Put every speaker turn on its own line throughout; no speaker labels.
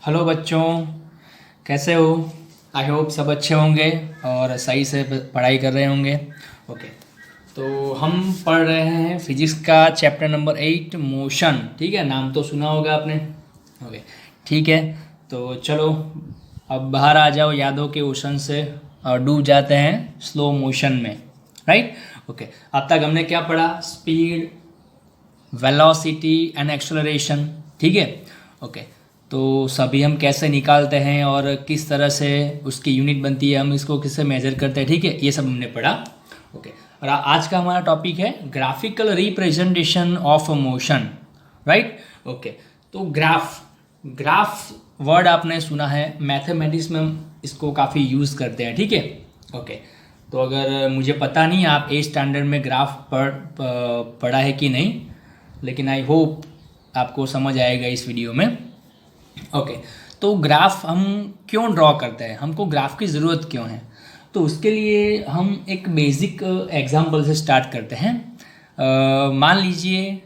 Hello बच्चों, कैसे हो? आई होप सब अच्छे होंगे और सही से पढ़ाई कर रहे होंगे। ओके, तो हम पढ़ रहे हैं फिजिक्स का चैप्टर नंबर 8 मोशन। ठीक है, नाम तो सुना होगा आपने। ओके, ठीक है, तो चलो अब बाहर आ जाओ यादों के ओशन से और डूब जाते हैं स्लो मोशन में। राइट। ओके, अब तक हमने क्या पढ़ा? Speed, velocity and acceleration. ठीक है। ओके, तो सभी हम कैसे निकालते हैं और किस तरह से उसकी यूनिट बनती है, हम इसको किससे मेजर करते हैं। ठीक है, ये सब हमने पढ़ा। ओके, और आज का हमारा टॉपिक है graphical representation of motion. Right. Okay, तो ग्राफ वर्ड आपने सुना है, मैथमेटिक्स में हम इसको काफ़ी यूज़ करते हैं। ठीक है। ओके, तो अगर मुझे पता नहीं आप 8 स्टैंडर्ड में ग्राफ पढ़ा है कि नहीं, लेकिन आई होप आपको समझ आएगा इस वीडियो में। ओके, तो ग्राफ हम क्यों ड्रॉ करते हैं, हमको ग्राफ की ज़रूरत क्यों है? तो उसके लिए हम एक बेसिक एग्जांपल से स्टार्ट करते हैं। मान लीजिए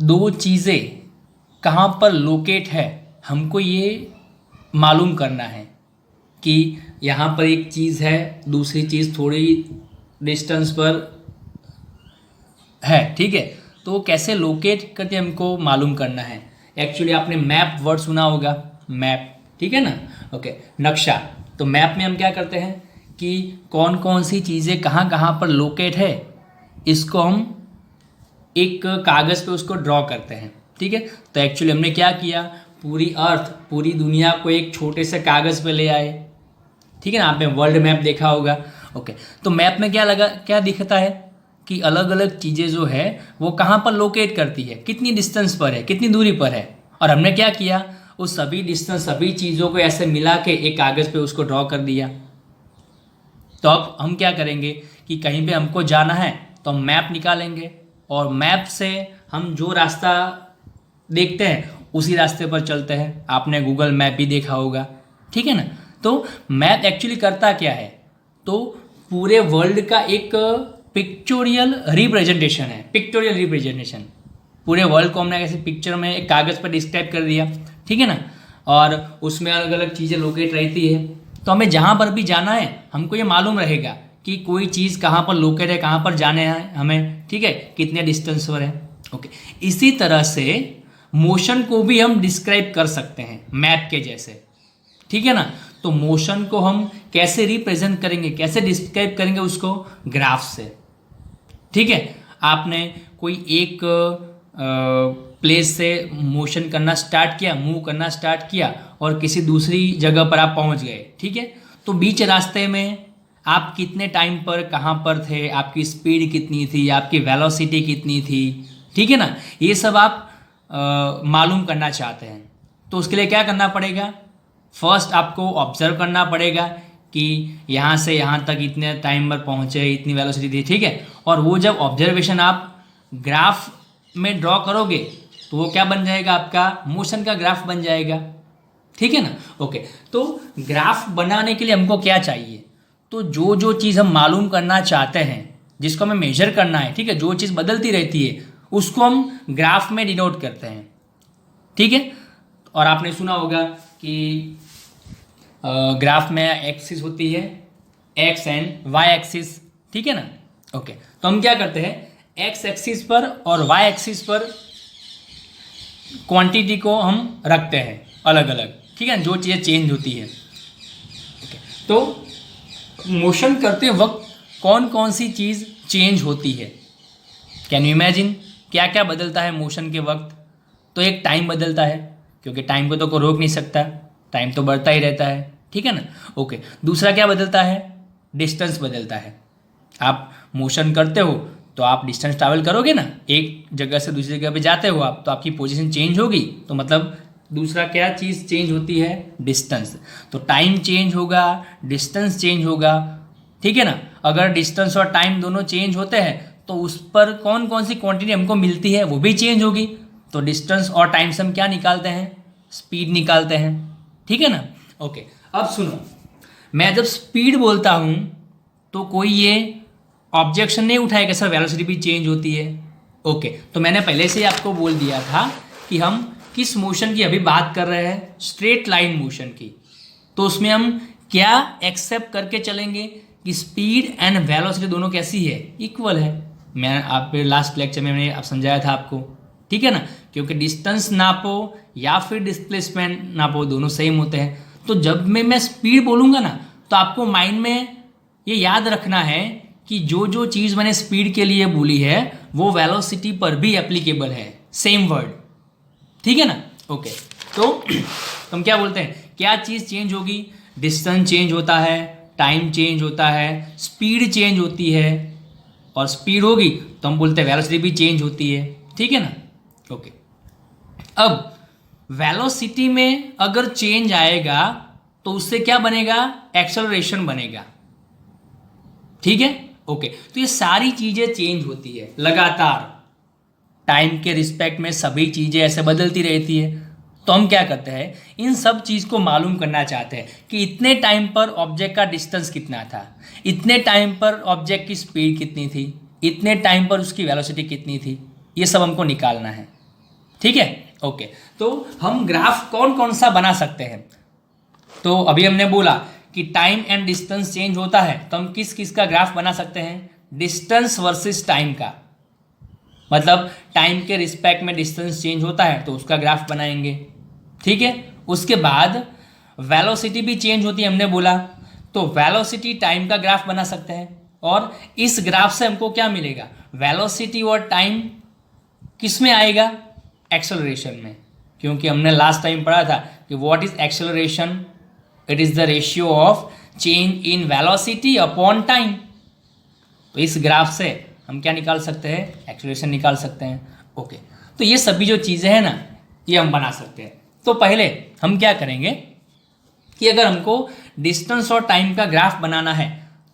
दो चीज़ें कहाँ पर लोकेट है, हमको ये मालूम करना है कि यहाँ पर एक चीज़ है, दूसरी चीज़ थोड़ी डिस्टेंस पर है। ठीक है, तो कैसे लोकेट करके हमको मालूम करना है। एक्चुअली आपने मैप वर्ड सुना होगा, मैप। ठीक है ना। ओके, नक्शा। तो मैप में हम क्या करते हैं कि कौन कौन सी चीज़ें कहाँ कहाँ पर लोकेट है, इसको हम एक कागज़ पे उसको ड्रॉ करते हैं। ठीक है, तो एक्चुअली हमने क्या किया, पूरी अर्थ, पूरी दुनिया को एक छोटे से कागज़ पे ले आए। ठीक है ना, आपने वर्ल्ड मैप देखा होगा। ओके, तो मैप में क्या दिखता है कि अलग अलग चीज़ें जो है वो कहाँ पर लोकेट करती है, कितनी डिस्टेंस पर है, कितनी दूरी पर है। और हमने क्या किया, उस सभी डिस्टेंस, सभी चीज़ों को ऐसे मिला के एक कागज़ पे उसको ड्रॉ कर दिया। तो अब हम क्या करेंगे कि कहीं पे हमको जाना है तो हम मैप निकालेंगे और मैप से हम जो रास्ता देखते हैं उसी रास्ते पर चलते हैं। आपने गूगल मैप भी देखा होगा। ठीक है ना। तो मैप एक्चुअली करता क्या है, तो पूरे वर्ल्ड का एक पिक्चोरियल रिप्रेजेंटेशन है। पिक्टोरियल रिप्रेजेंटेशन, पूरे वर्ल्ड को हमने ऐसे पिक्चर में एक कागज़ पर डिस्क्राइब कर दिया। ठीक है ना, और उसमें अलग अलग चीज़ें लोकेट रहती है। तो हमें जहाँ पर भी जाना है हमको ये मालूम रहेगा कि कोई चीज़ कहाँ पर लोकेट है, कहाँ पर जाने हैं हमें। ठीक है, कितने डिस्टेंस पर है। ओके, इसी तरह से मोशन को भी हम डिस्क्राइब कर सकते हैं मैप के जैसे। ठीक है ना, तो मोशन को हम कैसे रिप्रेजेंट करेंगे, कैसे डिस्क्राइब करेंगे उसको, ग्राफ से। ठीक है, आपने कोई एक प्लेस से मोशन करना स्टार्ट किया, मूव करना स्टार्ट किया और किसी दूसरी जगह पर आप पहुंच गए। ठीक है, तो बीच रास्ते में आप कितने टाइम पर कहाँ पर थे, आपकी स्पीड कितनी थी, आपकी वेलोसिटी कितनी थी। ठीक है ना, ये सब आप मालूम करना चाहते हैं। तो उसके लिए क्या करना पड़ेगा, फर्स्ट आपको ऑब्जर्व करना पड़ेगा कि यहाँ से यहाँ तक इतने टाइम पर पहुँचे, इतनी वेलोसिटी थी। ठीक है, और वो जब ऑब्जर्वेशन आप ग्राफ में ड्रॉ करोगे तो वो क्या बन जाएगा, आपका मोशन का ग्राफ बन जाएगा। ठीक है ना। ओके, तो ग्राफ बनाने के लिए हमको क्या चाहिए, तो जो जो चीज़ हम मालूम करना चाहते हैं, जिसको हमें मेजर करना है, ठीक है, जो चीज़ बदलती रहती है उसको हम ग्राफ में डिनोट करते हैं। ठीक है, और आपने सुना होगा कि ग्राफ में एक्सिस होती है एक्स एंड वाई एक्सिस। ठीक है ना। ओके, तो हम क्या करते हैं, एक्स एक्सिस पर और वाई एक्सिस पर क्वांटिटी को हम रखते हैं अलग अलग। ठीक है, जो चीज़ें चेंज होती है। ओके, तो मोशन करते वक्त कौन कौन सी चीज़ चेंज होती है, कैन यू इमेजिन, क्या क्या बदलता है मोशन के वक्त? तो एक टाइम बदलता है, क्योंकि टाइम को तो कोई रोक नहीं सकता, टाइम तो बढ़ता ही रहता है। ठीक है ना। ओके, दूसरा क्या बदलता है, डिस्टेंस बदलता है। आप मोशन करते हो तो आप डिस्टेंस ट्रैवल करोगे ना, एक जगह से दूसरी जगह पे जाते हो आप, तो आपकी पोजीशन चेंज होगी, तो मतलब दूसरा क्या चीज़ चेंज होती है, डिस्टेंस। तो टाइम चेंज होगा, डिस्टेंस चेंज होगा। ठीक है ना, अगर डिस्टेंस और टाइम दोनों चेंज होते हैं तो उस पर कौन कौन सी क्वांटिटी हमको मिलती है वो भी चेंज होगी। तो डिस्टेंस और टाइम से हम क्या निकालते हैं, स्पीड निकालते हैं। ठीक है ना। ओके, अब सुनो, मैं जब स्पीड बोलता हूँ तो कोई ये ऑब्जेक्शन नहीं उठाएगा सर वेलोसिटी भी चेंज होती है। ओके, तो मैंने पहले से ही आपको बोल दिया था कि हम किस मोशन की अभी बात कर रहे हैं? स्ट्रेट लाइन मोशन की। तो उसमें हम क्या एक्सेप्ट करके चलेंगे कि स्पीड एंड वेलोसिटी दोनों कैसी है? इक्वल है। मैं आप लास्ट लेक्चर में मैंने आप समझाया था आपको, ठीक है ना, क्योंकि डिस्टेंस नापो या फिर डिस्प्लेसमेंट नापो दोनों सेम होते हैं। तो जब मैं स्पीड बोलूँगा ना, तो आपको माइंड में ये याद रखना है कि जो जो चीज़ मैंने स्पीड के लिए बोली है वो वेलोसिटी पर भी एप्लीकेबल है, सेम वर्ड, ठीक है ना। ओके, तो हम क्या बोलते हैं, क्या चीज़ चेंज होगी? डिस्टेंस चेंज होता है, टाइम चेंज होता है, स्पीड चेंज होती है, और स्पीड होगी तो हम बोलते हैं वेलोसिटी भी चेंज होती है, ठीक है ना। ओके, अब वेलोसिटी में अगर चेंज आएगा तो उससे क्या बनेगा? एक्सेलरेशन बनेगा, ठीक है। ओके, तो ये सारी चीजें चेंज होती है लगातार, टाइम के रिस्पेक्ट में सभी चीजें ऐसे बदलती रहती है। तो हम क्या करते हैं, इन सब चीज को मालूम करना चाहते हैं कि इतने टाइम पर ऑब्जेक्ट का डिस्टेंस कितना था, इतने टाइम पर ऑब्जेक्ट की स्पीड कितनी थी, इतने टाइम पर उसकी वेलोसिटी कितनी थी, ये सब हमको निकालना है, ठीक है। ओके, तो हम ग्राफ कौन कौन सा बना सकते हैं? तो अभी हमने बोला कि टाइम एंड डिस्टेंस चेंज होता है, तो हम किस किस का ग्राफ बना सकते हैं? डिस्टेंस वर्सेस टाइम का, मतलब टाइम के रिस्पेक्ट में डिस्टेंस चेंज होता है तो उसका ग्राफ बनाएंगे, ठीक है। उसके बाद वेलोसिटी भी चेंज होती है, हमने बोला, तो वेलोसिटी टाइम का ग्राफ बना सकते हैं। और इस ग्राफ से हमको क्या मिलेगा? वेलोसिटी और टाइम किस में आएगा? एक्सेलरेशन में, क्योंकि हमने लास्ट टाइम पढ़ा था कि what is acceleration? It is the ratio of change in velocity upon time. तो इस ग्राफ से हम क्या निकाल सकते हैं? एक्सेलरेशन निकाल सकते हैं। ओके, तो ये सभी जो चीज़ें हैं ना, ये हम बना सकते हैं। तो पहले हम क्या करेंगे कि अगर हमको डिस्टेंस और टाइम का ग्राफ बनाना है,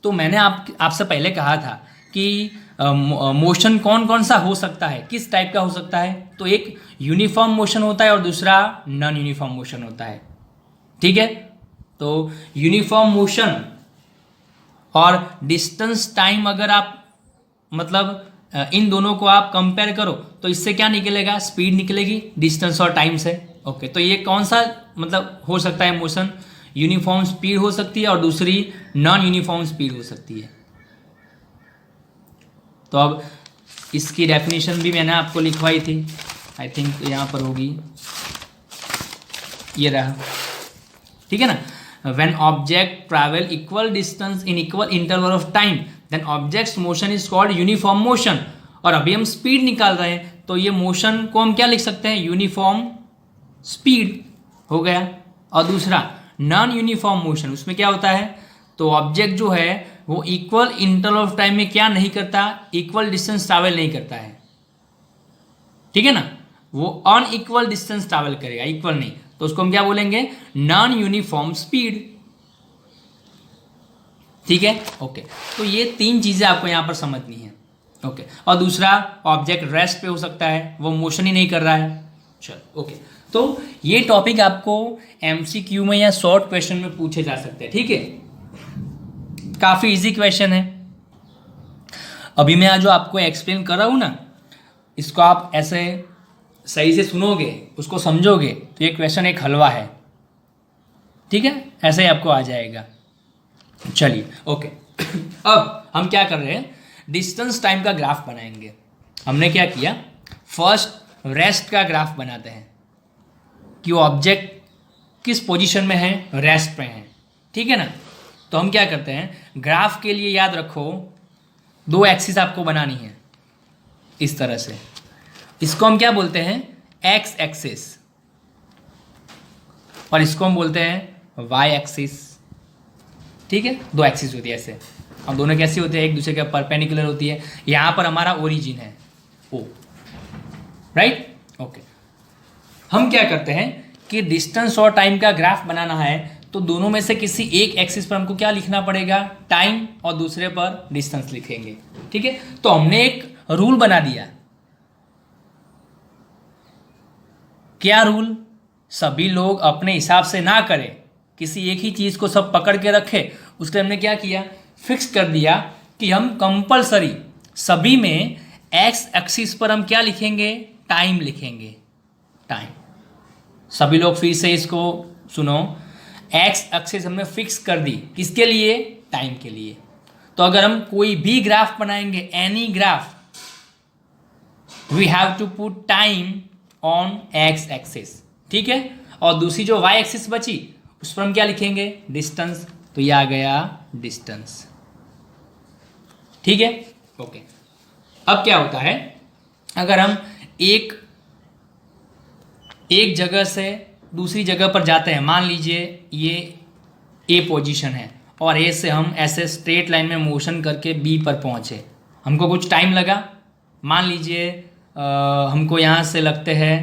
तो मैंने आपसे पहले कहा था कि मोशन कौन कौन सा हो सकता है, किस टाइप का हो सकता है। तो एक यूनिफॉर्म मोशन होता है और दूसरा नॉन यूनिफॉर्म मोशन होता है, ठीक है। तो यूनिफॉर्म मोशन और डिस्टेंस टाइम अगर आप मतलब इन दोनों को आप कंपेयर करो तो इससे क्या निकलेगा? स्पीड निकलेगी डिस्टेंस और टाइम से। ओके, तो ये कौन सा मतलब हो सकता है मोशन? यूनिफॉर्म स्पीड हो सकती है और दूसरी नॉन यूनिफॉर्म स्पीड हो सकती है। तो अब इसकी डेफिनेशन भी मैंने आपको लिखवाई थी, आई थिंक यहाँ पर होगी, ये रहा, ठीक है ना। When object travel equal distance in equal interval of time, then object's motion is called uniform motion। और अभी हम स्पीड निकाल रहे हैं, तो ये मोशन को हम क्या लिख सकते हैं? यूनिफॉर्म स्पीड हो गया। और दूसरा नॉन यूनिफॉर्म मोशन, उसमें क्या होता है? तो ऑब्जेक्ट जो है वो इक्वल इंटरवल ऑफ टाइम में क्या नहीं करता? इक्वल डिस्टेंस ट्रैवल नहीं करता है, ठीक है ना। वो अनइक्वल डिस्टेंस ट्रैवल करेगा, इक्वल नहीं। तो उसको हम क्या बोलेंगे? नॉन यूनिफॉर्म स्पीड, ठीक है। ओके, तो ये तीन चीजें आपको यहां पर समझनी है। ओके, और दूसरा ऑब्जेक्ट रेस्ट पे हो सकता है, वो मोशन ही नहीं कर रहा है। चलो, ओके, तो ये टॉपिक आपको एमसीक्यू में या शॉर्ट क्वेश्चन में पूछे जा सकते हैं, ठीक है। काफी इजी क्वेश्चन है। अभी मैं जो आपको एक्सप्लेन कर रहा हूं ना, इसको आप ऐसे सही से सुनोगे, उसको समझोगे, तो ये क्वेश्चन एक हलवा है, ठीक है, ऐसे ही आपको आ जाएगा। चलिए, ओके, अब हम क्या कर रहे हैं? डिस्टेंस टाइम का ग्राफ बनाएंगे। हमने क्या किया? फर्स्ट रेस्ट का ग्राफ बनाते हैं कि वो ऑब्जेक्ट किस पोजीशन में है, रेस्ट पे है, ठीक है ना। तो हम क्या करते हैं? ग्राफ के लिए याद रखो, दो एक्सिस आपको बनानी है इस तरह से। इसको हम क्या बोलते हैं? एक्स एक्सिस, और इसको हम बोलते हैं वाई एक्सिस, ठीक है। दो एक्सिस होती है ऐसे, और दोनों कैसी होती है? एक दूसरे के परपेंडिकुलर होती है। यहां पर हमारा ओरिजिन है ओ, राइट। ओके, हम क्या करते हैं कि डिस्टेंस और टाइम का ग्राफ बनाना है, तो दोनों में से किसी एक एक्सिस पर हमको क्या लिखना पड़ेगा? टाइम, और दूसरे पर डिस्टेंस लिखेंगे, ठीक है। तो हमने एक रूल बना दिया। क्या रूल? सभी लोग अपने हिसाब से ना करें, किसी एक ही चीज को सब पकड़ के रखे। उसके हमने क्या किया? फिक्स कर दिया कि हम कंपलसरी सभी में एक्स एक्सिस पर हम क्या लिखेंगे? टाइम लिखेंगे, टाइम, सभी लोग फिर से इसको सुनो। एक्स एक्सिस हमने फिक्स कर दी, किसके लिए? टाइम के लिए। तो अगर हम कोई भी ग्राफ बनाएंगे, any graph, we have to put time on X axis, ठीक है। और दूसरी जो वाई एक्सिस बची उस पर हम क्या लिखेंगे? डिस्टेंस। तो ये आ गया डिस्टेंस, ठीक है, ओके। अब क्या होता है, अगर हम एक जगह से दूसरी जगह पर जाते हैं, मान लीजिए ये ए पोजीशन है और ए से हम ऐसे स्ट्रेट लाइन में मोशन करके बी पर पहुंचे, हमको कुछ टाइम लगा, मान लीजिए हमको यहाँ से लगते हैं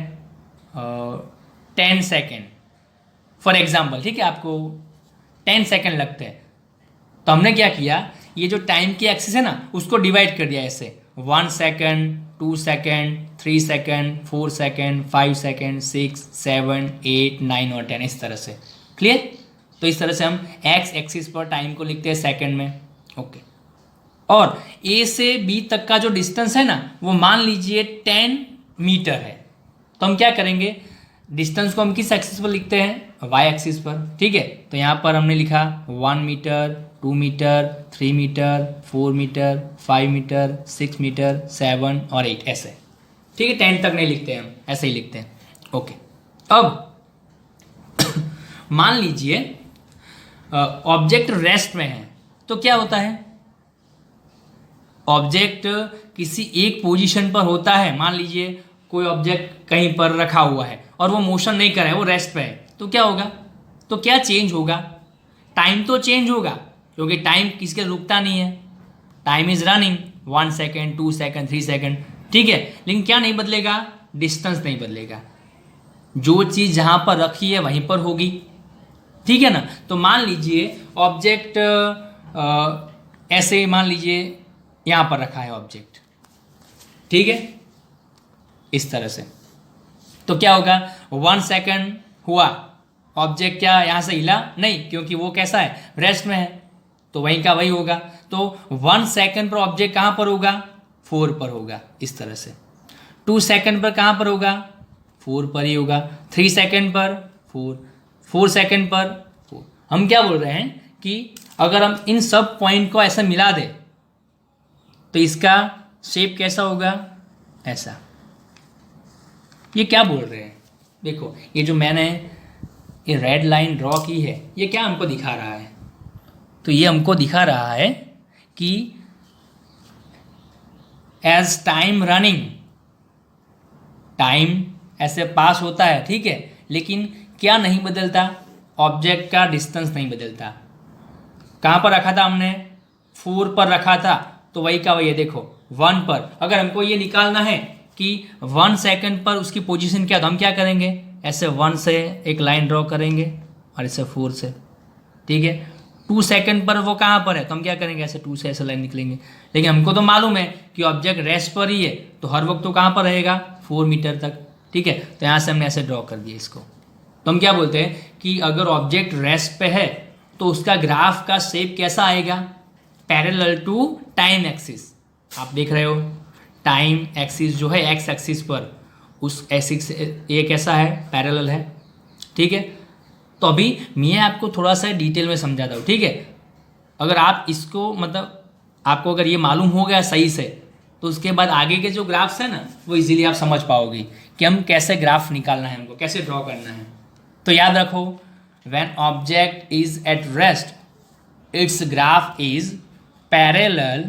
10 सेकेंड फॉर एग्जाम्पल, ठीक है, आपको 10 सेकेंड लगते हैं। तो हमने क्या किया, ये जो टाइम की एक्सिस है ना उसको डिवाइड कर दिया ऐसे, 1 second, 2 second, 3 second, 4 second, 5 second, 6, 7, 8, 9 और 10, इस तरह से। क्लियर? तो इस तरह से हम एक्स एक्सिस पर टाइम को लिखते हैं सेकेंड में, ओके। और ए से बी तक का जो डिस्टेंस है ना वो मान लीजिए 10 मीटर है। तो हम क्या करेंगे, डिस्टेंस को हम किस एक्सिस पर लिखते हैं? वाई एक्सिस पर, ठीक है। तो यहाँ पर हमने लिखा 1 metre, 2 metre, 3 metre, 4 metre, 5 metre, 6 metre, 7 और 8, ऐसे, ठीक है। 10 तक नहीं लिखते हैं हम, ऐसे ही लिखते हैं, ओके। अब मान लीजिए ऑब्जेक्ट रेस्ट में है, तो क्या होता है, ऑब्जेक्ट किसी एक पोजीशन पर होता है, मान लीजिए कोई ऑब्जेक्ट कहीं पर रखा हुआ है और वो मोशन नहीं कर रहा है, वो रेस्ट पे है, तो क्या होगा, तो क्या चेंज होगा? टाइम तो चेंज होगा, क्योंकि टाइम किसके रुकता नहीं है, time is running, 1 second, 2 second, 3 second, ठीक है। लेकिन क्या नहीं बदलेगा? डिस्टेंस नहीं बदलेगा, जो चीज़ जहाँ पर रखी है वहीं पर होगी, ठीक है ना। तो मान लीजिए ऑब्जेक्ट ऐसे, मान लीजिए यहाँ पर रखा है ऑब्जेक्ट, ठीक है, इस तरह से। तो क्या होगा, 1 सेकेंड हुआ, ऑब्जेक्ट क्या यहाँ से हिला नहीं, क्योंकि वो कैसा है, रेस्ट में है, तो वहीं का वही होगा। तो 1 सेकेंड पर ऑब्जेक्ट कहाँ पर होगा? 4 पर होगा, इस तरह से। 2 सेकेंड पर कहाँ पर होगा? 4 पर ही होगा। 3 सेकेंड पर 4, 4 सेकेंड पर 4। हम क्या बोल रहे हैं कि अगर हम इन सब पॉइंट को ऐसा मिला दें तो इसका शेप कैसा होगा? ऐसा। ये क्या बोल रहे हैं? देखो, ये जो मैंने ये रेड लाइन ड्रॉ की है, ये क्या हमको दिखा रहा है? तो ये हमको दिखा रहा है कि एज टाइम रनिंग, टाइम ऐसे पास होता है, ठीक है, लेकिन क्या नहीं बदलता? ऑब्जेक्ट का डिस्टेंस नहीं बदलता। कहाँ पर रखा था हमने? 4 पर रखा था, तो वही का वही है। देखो 1 पर अगर हमको ये निकालना है कि 1 सेकेंड पर उसकी पोजीशन क्या, तो हम क्या करेंगे, ऐसे 1 से एक लाइन ड्रॉ करेंगे और ऐसे 4 से, ठीक है। 2 सेकेंड पर वो कहाँ पर है, तो हम क्या करेंगे, ऐसे 2 से ऐसे लाइन निकलेंगे। लेकिन हमको तो मालूम है कि ऑब्जेक्ट रेस्ट पर ही है, तो हर वक्त तो कहाँ पर रहेगा? 4 मीटर तक, ठीक है। तो यहाँ से हमने ऐसे ड्रॉ कर दिया इसको। तो हम क्या बोलते हैं कि अगर ऑब्जेक्ट रेस्ट पे है तो उसका ग्राफ का शेप कैसा आएगा? Parallel to time axis. आप देख रहे हो टाइम एक्सिस जो है एक्स एक्सिस पर, उस एक्सिस ये कैसा है? पैरेलल है, ठीक है। तो अभी मैं आपको थोड़ा सा डिटेल में समझाता हूँ, ठीक है। अगर आप इसको मतलब आपको अगर ये मालूम हो गया सही से, तो उसके बाद आगे के जो ग्राफ्स है ना वो इजीली आप समझ पाओगे कि हम कैसे ग्राफ निकालना है, हमको कैसे ड्रॉ करना है। तो याद रखो, when object is at rest its graph is parallel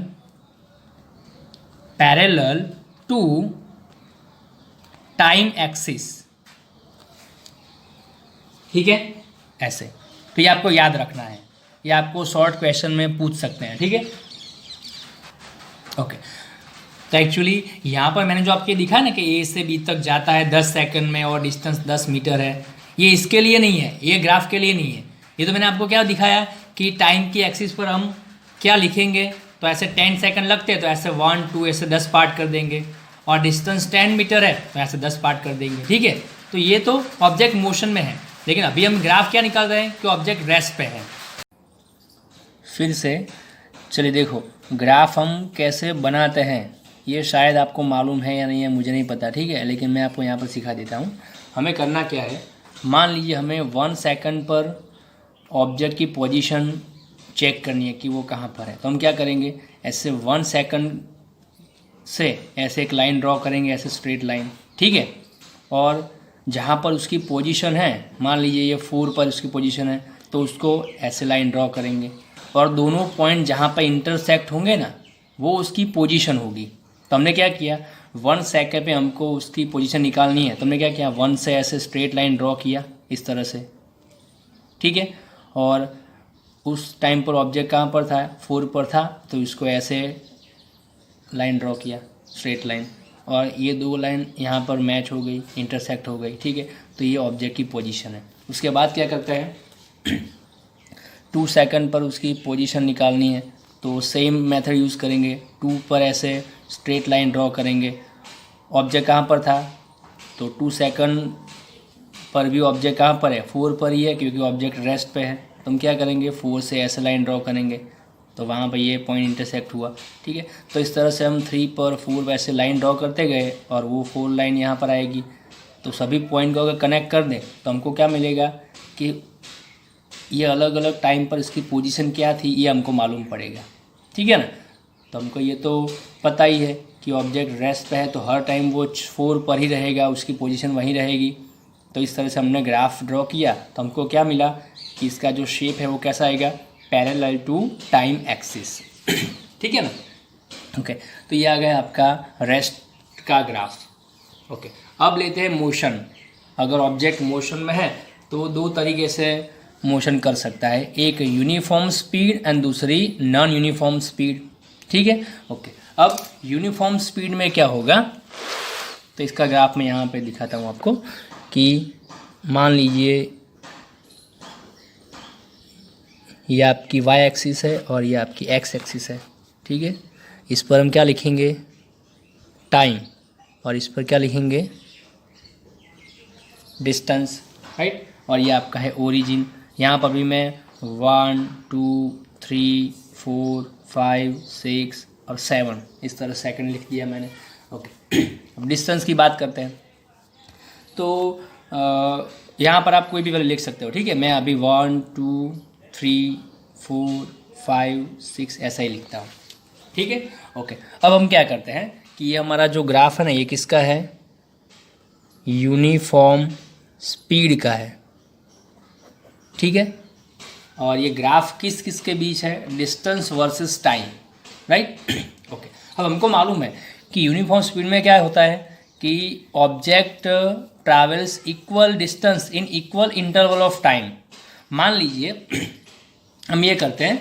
to time axis, ठीक है, ऐसे। तो ये आपको याद रखना है, ये आपको शॉर्ट क्वेश्चन में पूछ सकते हैं, ठीक है, ओके। तो एक्चुअली यहाँ पर मैंने जो आपके दिखा ना कि ए से बी तक जाता है 10 सेकंड में और डिस्टेंस 10 मीटर है, ये इसके लिए नहीं है, ये ग्राफ के लिए नहीं है। ये तो मैंने आपको क्या दिखाया कि टाइम की एक्सिस पर हम क्या लिखेंगे, तो ऐसे 10 सेकंड लगते हैं तो ऐसे 1, 2 ऐसे 10 पार्ट कर देंगे, और डिस्टेंस 10 मीटर है तो ऐसे 10 पार्ट कर देंगे, ठीक है। तो ये तो ऑब्जेक्ट मोशन में है, लेकिन अभी हम ग्राफ क्या निकाल रहे हैं कि ऑब्जेक्ट रेस्ट पे है। फिर से चलिए देखो ग्राफ हम कैसे बनाते हैं, ये शायद आपको मालूम है या नहीं है मुझे नहीं पता, ठीक है, लेकिन मैं आपको यहाँ पर सिखा देता हूँ। हमें करना क्या है, मान लीजिए हमें 1 सेकंड पर ऑब्जेक्ट की पोजीशन चेक करनी है कि वो कहाँ पर है, तो हम क्या करेंगे, ऐसे 1 सेकंड से ऐसे एक लाइन ड्रॉ करेंगे, ऐसे स्ट्रेट लाइन, ठीक है। और जहाँ पर उसकी पोजीशन है, मान लीजिए ये 4 पर उसकी पोजीशन है, तो उसको ऐसे लाइन ड्रॉ करेंगे और दोनों पॉइंट जहाँ पर इंटरसेक्ट होंगे ना, वो उसकी पोजीशन होगी। तो हमने क्या किया, 1 सेकंड पे हमको उसकी पोजीशन निकालनी है, तो हमने क्या किया, 1 से ऐसे स्ट्रेट लाइन ड्रॉ किया इस तरह से, ठीक है। और उस टाइम पर ऑब्जेक्ट कहाँ पर था, 4 पर था, तो इसको ऐसे लाइन ड्रॉ किया, स्ट्रेट लाइन, और ये 2 लाइन यहाँ पर मैच हो गई, इंटरसेक्ट हो गई, ठीक है। तो ये ऑब्जेक्ट की पोजीशन है। उसके बाद क्या करते हैं, 2 सेकंड पर उसकी पोजीशन निकालनी है, तो सेम मेथड यूज़ करेंगे। 2 पर ऐसे स्ट्रेट लाइन ड्रॉ करेंगे, ऑब्जेक्ट कहाँ पर था, तो 2 सेकंड पर भी ऑब्जेक्ट कहाँ पर है, 4 पर ही है, क्योंकि ऑब्जेक्ट रेस्ट पे है। तो हम क्या करेंगे, 4 से ऐसे लाइन ड्रॉ करेंगे, तो वहाँ पर ये पॉइंट इंटरसेक्ट हुआ, ठीक है। तो इस तरह से हम 3 पर 4 वैसे लाइन ड्रॉ करते गए और वो 4 लाइन यहाँ पर आएगी। तो सभी पॉइंट को अगर कनेक्ट कर दें तो हमको क्या मिलेगा कि ये अलग अलग टाइम पर इसकी पोजीशन क्या थी, ये हमको मालूम पड़ेगा, ठीक है ना। तो हमको ये तो पता ही है कि ऑब्जेक्ट रेस्ट पे है, तो हर टाइम वो 4 पर ही रहेगा, उसकी पोजीशन वहीं रहेगी। तो इस तरह से हमने ग्राफ ड्रॉ किया, तो हमको क्या मिला कि इसका जो शेप है वो कैसा आएगा, पैरेलल टू टाइम एक्सिस, ठीक है ना। ओके, तो ये आ गया आपका रेस्ट का ग्राफ। ओके, अब लेते हैं मोशन। अगर ऑब्जेक्ट मोशन में है तो 2 तरीके से मोशन कर सकता है, एक यूनिफॉर्म स्पीड एंड दूसरी नॉन यूनिफॉर्म स्पीड, ठीक है। ओके, अब यूनिफॉर्म स्पीड में क्या होगा, तो इसका ग्राफ मैं यहाँ पे दिखाता हूँ आपको कि मान लीजिए ये आपकी y एक्सिस है और ये आपकी x एक्सिस है, ठीक है। इस पर हम क्या लिखेंगे, टाइम, और इस पर क्या लिखेंगे, डिस्टेंस, राइट। और ये आपका है ओरिजिन। यहाँ पर भी मैं 1 2 3 4 5 6 और 7 इस तरह सेकंड लिख दिया मैंने। ओके, अब डिस्टेंस की बात करते हैं। तो यहाँ पर आप कोई भी वैल्यू लिख सकते हो, ठीक है। मैं अभी 1 2 3 4 5 6 ऐसा ही लिखता हूँ, ठीक है। ओके, अब हम क्या करते हैं कि ये हमारा जो ग्राफ है ना, ये किसका है, यूनिफॉर्म स्पीड का है, ठीक है। और ये ग्राफ किस किस के बीच है, distance versus time, right. Okay, अब हमको मालूम है कि यूनिफॉर्म स्पीड में क्या होता है कि object travels equal distance in equal interval of time. मान लीजिए हम ये करते हैं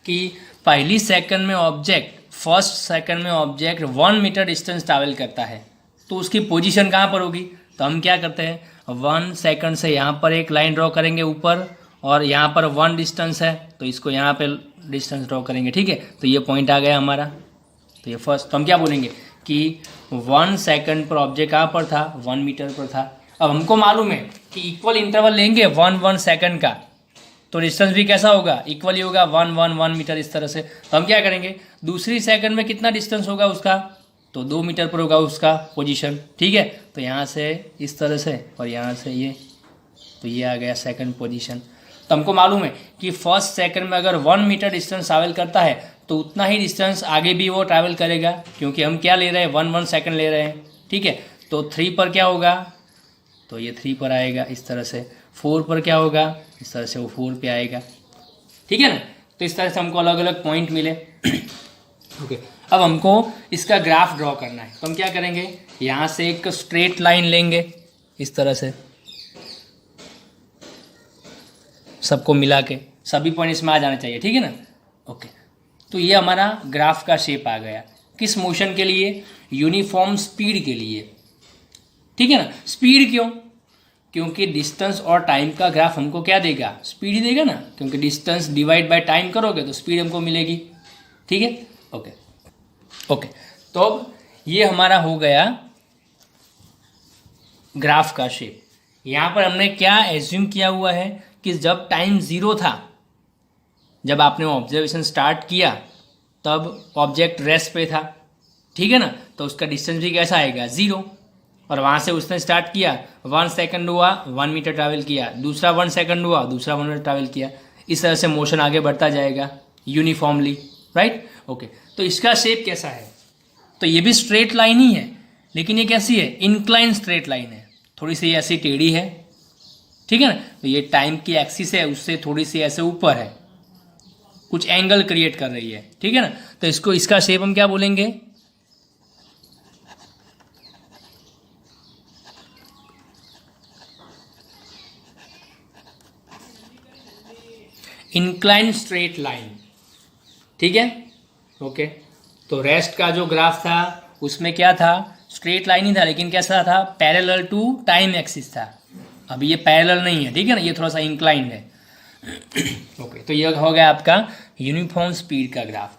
कि पहली सेकंड में ऑब्जेक्ट, फर्स्ट सेकंड में ऑब्जेक्ट 1 मीटर डिस्टेंस ट्रैवल करता है, तो उसकी पोजीशन कहाँ पर होगी। तो हम क्या करते हैं, 1 सेकंड से यहाँ पर एक लाइन ड्रॉ करेंगे ऊपर, और यहाँ पर 1 डिस्टेंस है, तो इसको यहाँ पे डिस्टेंस ड्रॉ करेंगे, ठीक है। तो ये पॉइंट आ गया हमारा, तो ये फर्स्ट। तो हम क्या बोलेंगे कि 1 सेकंड पर ऑब्जेक्ट कहाँ पर था, 1 मीटर पर था। अब हमको मालूम है कि इक्वल इंटरवल लेंगे 1 सेकंड का, तो डिस्टेंस भी कैसा होगा, इक्वल ही होगा, 1 मीटर इस तरह से। तो हम क्या करेंगे, दूसरी सेकंड में कितना डिस्टेंस होगा उसका, तो 2 मीटर पर होगा उसका पोजीशन, ठीक है। तो यहाँ से इस तरह से और यहाँ से ये, तो ये आ गया सेकंड पोजीशन। तो हमको मालूम है कि फर्स्ट सेकंड में अगर 1 मीटर डिस्टेंस ट्रैवल करता है तो उतना ही डिस्टेंस आगे भी वो ट्रैवल करेगा, क्योंकि हम क्या ले रहे हैं, 1 सेकंड ले रहे हैं, ठीक है। तो 3 पर क्या होगा, तो ये 3 पर आएगा इस तरह से। 4 पर क्या होगा, इस तरह से वो 4 पे आएगा, ठीक है ना। तो इस तरह से हमको अलग अलग पॉइंट मिले। ओके, अब हमको इसका ग्राफ ड्रॉ करना है, तो हम क्या करेंगे, यहाँ से एक स्ट्रेट लाइन लेंगे इस तरह से, सबको मिला के सभी पॉइंट इसमें आ जाना चाहिए, ठीक है ना। ओके, तो ये हमारा ग्राफ का शेप आ गया। किस मोशन के लिए, यूनिफॉर्म स्पीड के लिए, ठीक है ना। स्पीड क्यों, क्योंकि डिस्टेंस और टाइम का ग्राफ हमको क्या देगा, स्पीड ही देगा ना, क्योंकि डिस्टेंस डिवाइड बाय टाइम करोगे तो स्पीड हमको मिलेगी, ठीक है। ओके ओके, तो अब ये हमारा हो गया ग्राफ का शेप। यहाँ पर हमने क्या एज्यूम किया हुआ है कि जब टाइम 0 था, जब आपने ऑब्जर्वेशन स्टार्ट किया तब ऑब्जेक्ट रेस्ट पे था, ठीक है ना। तो उसका डिस्टेंस भी कैसा आएगा, 0, और वहाँ से उसने स्टार्ट किया, 1 सेकंड हुआ 1 मीटर ट्रैवल किया, दूसरा 1 सेकंड हुआ दूसरा 1 मीटर ट्रैवल किया। इस तरह से मोशन आगे बढ़ता जाएगा यूनिफॉर्मली, राइट। ओके, तो इसका शेप कैसा है? तो ये भी स्ट्रेट लाइन ही है, लेकिन ये कैसी है? इंक्लाइन स्ट्रेट लाइन है, थोड़ी सी ऐसी टेढ़ी है, ठीक है ना। तो ये टाइम की एक्सिस है, उससे थोड़ी सी ऐसे ऊपर है, कुछ एंगल क्रिएट कर रही है, ठीक है ना। तो इसको, इसका शेप हम क्या बोलेंगे? इंक्लाइन स्ट्रेट लाइन, ठीक है। ओके, तो रेस्ट का जो ग्राफ था उसमें क्या था? स्ट्रेट लाइन ही था, लेकिन कैसा था? पैरेलल टू टाइम एक्सिस था। अभी ये पैरेलल नहीं है, ठीक है ना, ये थोड़ा सा इंक्लाइंड है। ओके, तो ये हो गया आपका यूनिफॉर्म स्पीड का ग्राफ।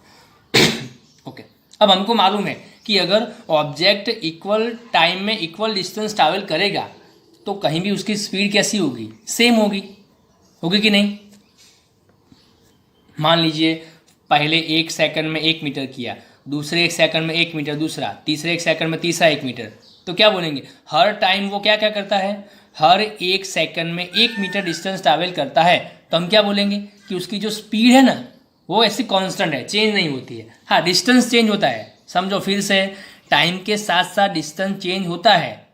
ओके, अब हमको मालूम है कि अगर ऑब्जेक्ट इक्वल टाइम में इक्वल डिस्टेंस ट्रैवल करेगा तो कहीं भी उसकी स्पीड कैसी होगी? सेम होगी, होगी कि नहीं? मान लीजिए पहले 1 सेकंड में 1 मीटर किया, दूसरे 1 सेकंड में 1 मीटर दूसरा, तीसरे 1 सेकंड में तीसरा 1 मीटर, तो क्या बोलेंगे? हर टाइम वो क्या क्या करता है? हर 1 सेकंड में 1 मीटर डिस्टेंस ट्रैवल करता है। तो हम क्या बोलेंगे कि उसकी जो स्पीड है ना वो ऐसी कांस्टेंट है, चेंज नहीं होती है। हाँ, डिस्टेंस चेंज होता है, समझो फिर से, टाइम के साथ साथ डिस्टेंस चेंज होता है,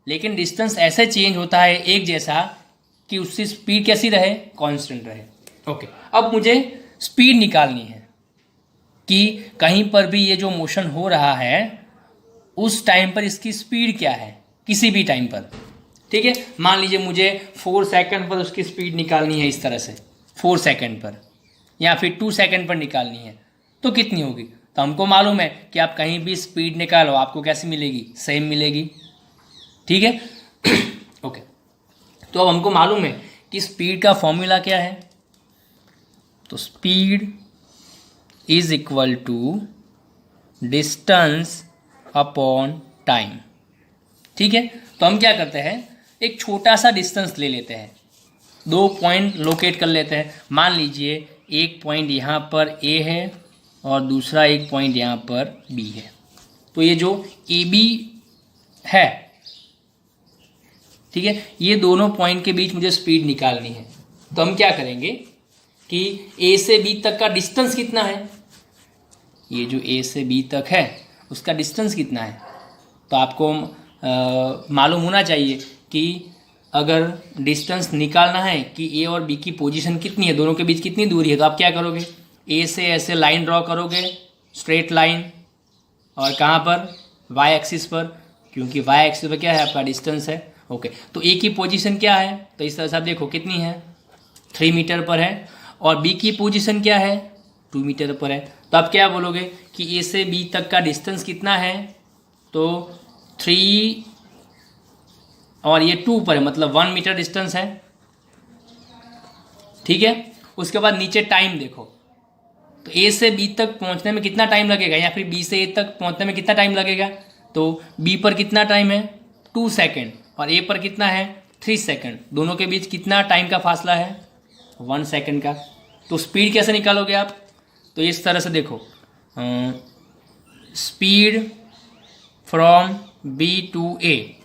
लेकिन डिस्टेंस ऐसे चेंज होता है एक जैसा कि उसकी स्पीड कैसी रहे? कांस्टेंट रहे। ओके, अब मुझे स्पीड निकालनी है कि कहीं पर भी ये जो मोशन हो रहा है उस टाइम पर इसकी स्पीड क्या है, किसी भी टाइम पर, ठीक है। मान लीजिए मुझे 4 सेकंड पर उसकी स्पीड निकालनी है, इस तरह से 4 सेकंड पर, या फिर 2 सेकंड पर निकालनी है, तो कितनी होगी? तो हमको मालूम है कि आप कहीं भी स्पीड निकालो आपको कैसी मिलेगी? सेम मिलेगी, ठीक है। ओके, तो अब हमको मालूम है कि स्पीड का फॉर्मूला क्या है। तो speed is equal to distance upon time, ठीक है। तो हम क्या करते हैं, एक छोटा सा डिस्टेंस ले लेते हैं, 2 पॉइंट लोकेट कर लेते हैं। मान लीजिए एक पॉइंट यहाँ पर ए है और दूसरा एक पॉइंट यहाँ पर बी है। तो ये जो ए बी है, ठीक है, ये दोनों पॉइंट के बीच मुझे स्पीड निकालनी है। तो हम क्या करेंगे कि ए से बी तक का डिस्टेंस कितना है, ये जो ए से बी तक है उसका डिस्टेंस कितना है। तो आपको मालूम होना चाहिए कि अगर डिस्टेंस निकालना है कि ए और बी की पोजीशन कितनी है, दोनों के बीच कितनी दूरी है, तो आप क्या करोगे? ए से ऐसे लाइन ड्रॉ करोगे, स्ट्रेट लाइन, और कहाँ पर? वाई एक्सिस पर, क्योंकि वाई एक्सिस पर क्या है? आपका डिस्टेंस है। ओके, तो ए की पोजीशन क्या है? तो इस तरह से आप देखो कितनी है, 3 मीटर पर है, और बी की पोजीशन क्या है? 2 मीटर पर है। तो आप क्या बोलोगे कि ए से बी तक का डिस्टेंस कितना है? तो 3 और ये 2 पर है, मतलब 1 मीटर डिस्टेंस है, ठीक है। उसके बाद नीचे टाइम देखो, तो ए से बी तक पहुंचने में कितना टाइम लगेगा, या फिर बी से ए तक पहुंचने में कितना टाइम लगेगा? तो बी पर कितना टाइम है? 2 सेकेंड, और ए पर कितना है? 3 सेकेंड। दोनों के बीच कितना टाइम का फासला है? 1 सेकेंड का। तो स्पीड कैसे निकालोगे आप? तो इस तरह से देखो, speed from B to A,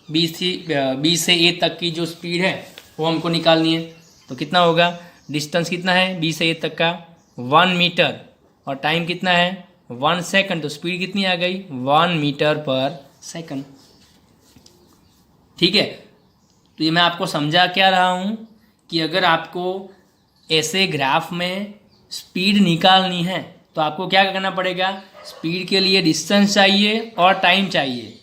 B से ए तक की जो स्पीड है वो हमको निकालनी है। तो कितना होगा? डिस्टेंस कितना है बी से ए तक का? 1 मीटर, और टाइम कितना है? 1 सेकंड। तो स्पीड कितनी आ गई? 1 मीटर पर सेकंड, ठीक है। तो ये मैं आपको समझा क्या रहा हूँ कि अगर आपको ऐसे ग्राफ में स्पीड निकालनी है तो आपको क्या करना पड़ेगा? स्पीड के लिए डिस्टेंस चाहिए और टाइम चाहिए।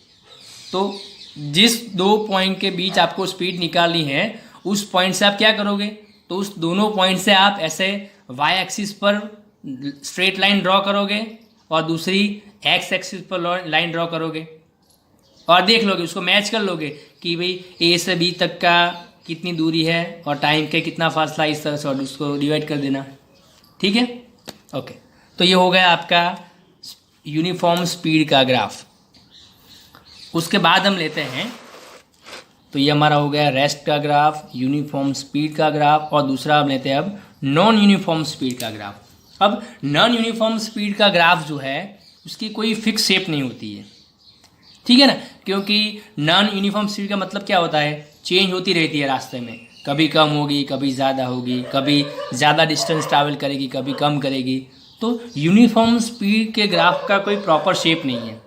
तो जिस 2 पॉइंट के बीच आपको स्पीड निकालनी है उस पॉइंट से आप क्या करोगे? तो उस दोनों पॉइंट से आप ऐसे वाई एक्सिस पर स्ट्रेट लाइन ड्रॉ करोगे और दूसरी एक्स एक्सिस पर लाइन ड्रॉ करोगे, और देख लोगे, उसको मैच कर लोगे कि भाई ए से बी तक का कितनी दूरी है और टाइम के कितना फासला, इस तरह से, और उसको डिवाइड कर देना, ठीक है। ओके, तो ये हो गया आपका यूनिफॉर्म स्पीड का ग्राफ। उसके बाद हम लेते हैं, तो ये हमारा हो गया रेस्ट का ग्राफ, यूनिफॉर्म स्पीड का ग्राफ, और दूसरा हम लेते हैं अब नॉन यूनिफॉर्म स्पीड का ग्राफ। अब नॉन यूनिफॉर्म स्पीड का ग्राफ जो है उसकी कोई फिक्स शेप नहीं होती है, ठीक है ना, क्योंकि नॉन यूनिफॉर्म स्पीड का मतलब क्या होता है, चेंज होती रहती है रास्ते में, कभी कम होगी कभी ज़्यादा होगी, कभी ज़्यादा डिस्टेंस ट्रैवल करेगी कभी कम करेगी। तो यूनिफॉर्म स्पीड के ग्राफ का कोई प्रॉपर शेप नहीं है,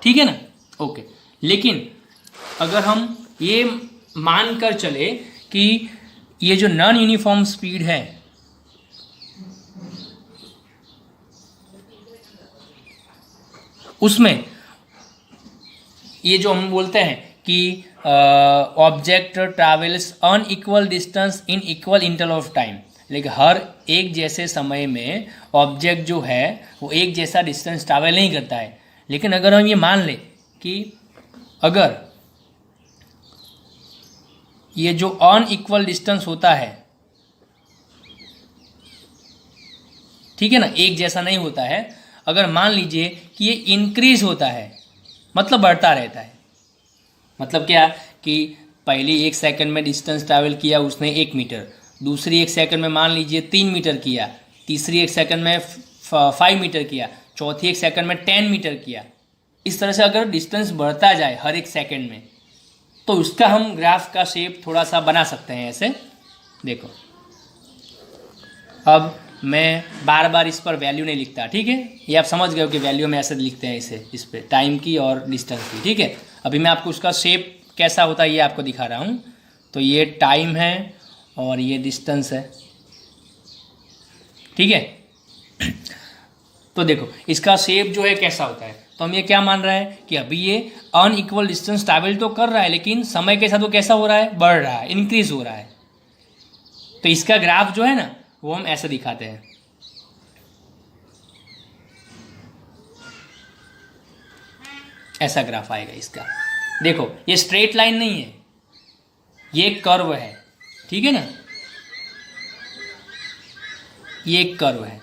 ठीक है ना। ओके, लेकिन अगर हम ये मान कर चले कि ये जो नॉन यूनिफॉर्म स्पीड है उसमें ये जो हम बोलते हैं कि object travels unequal distance in equal interval of time, लेकिन हर एक जैसे समय में ऑब्जेक्ट जो है वो एक जैसा डिस्टेंस ट्रैवल नहीं करता है। लेकिन अगर हम ये मान लें कि अगर ये जो अनइक्वल डिस्टेंस होता है, ठीक है ना, एक जैसा नहीं होता है, अगर मान लीजिए कि ये इंक्रीज होता है, मतलब बढ़ता रहता है, मतलब क्या कि पहली 1 सेकंड में डिस्टेंस ट्रैवल किया उसने 1 मीटर, दूसरी 1 सेकंड में मान लीजिए 3 मीटर किया, तीसरी 1 सेकंड में 5 मीटर किया, चौथी 1 सेकंड में 10 मीटर किया। इस तरह से अगर डिस्टेंस बढ़ता जाए हर 1 सेकंड में, तो उसका हम ग्राफ का शेप थोड़ा सा बना सकते हैं ऐसे। देखो, अब मैं बार बार इस पर वैल्यू नहीं लिखता, ठीक है, ये आप समझ गए हो कि वैल्यू में ऐसे लिखते हैं इसे, इस पर टाइम की और डिस्टेंस की, ठीक है। अभी मैं आपको उसका शेप कैसा होता है ये आपको दिखा रहा हूँ। तो ये टाइम है और ये डिस्टेंस है, ठीक है। तो देखो इसका शेप जो है कैसा होता है, तो हम ये क्या मान रहे हैं कि अभी ये अनइक्वल डिस्टेंस ट्रैवल तो कर रहा है, लेकिन समय के साथ वो कैसा हो रहा है, बढ़ रहा है, इंक्रीज हो रहा है। तो इसका ग्राफ जो है ना वो हम ऐसे दिखाते हैं, ऐसा ग्राफ आएगा इसका। देखो ये स्ट्रेट लाइन नहीं है, ये एक कर्व है, ठीक है ना, ये एक कर्व है।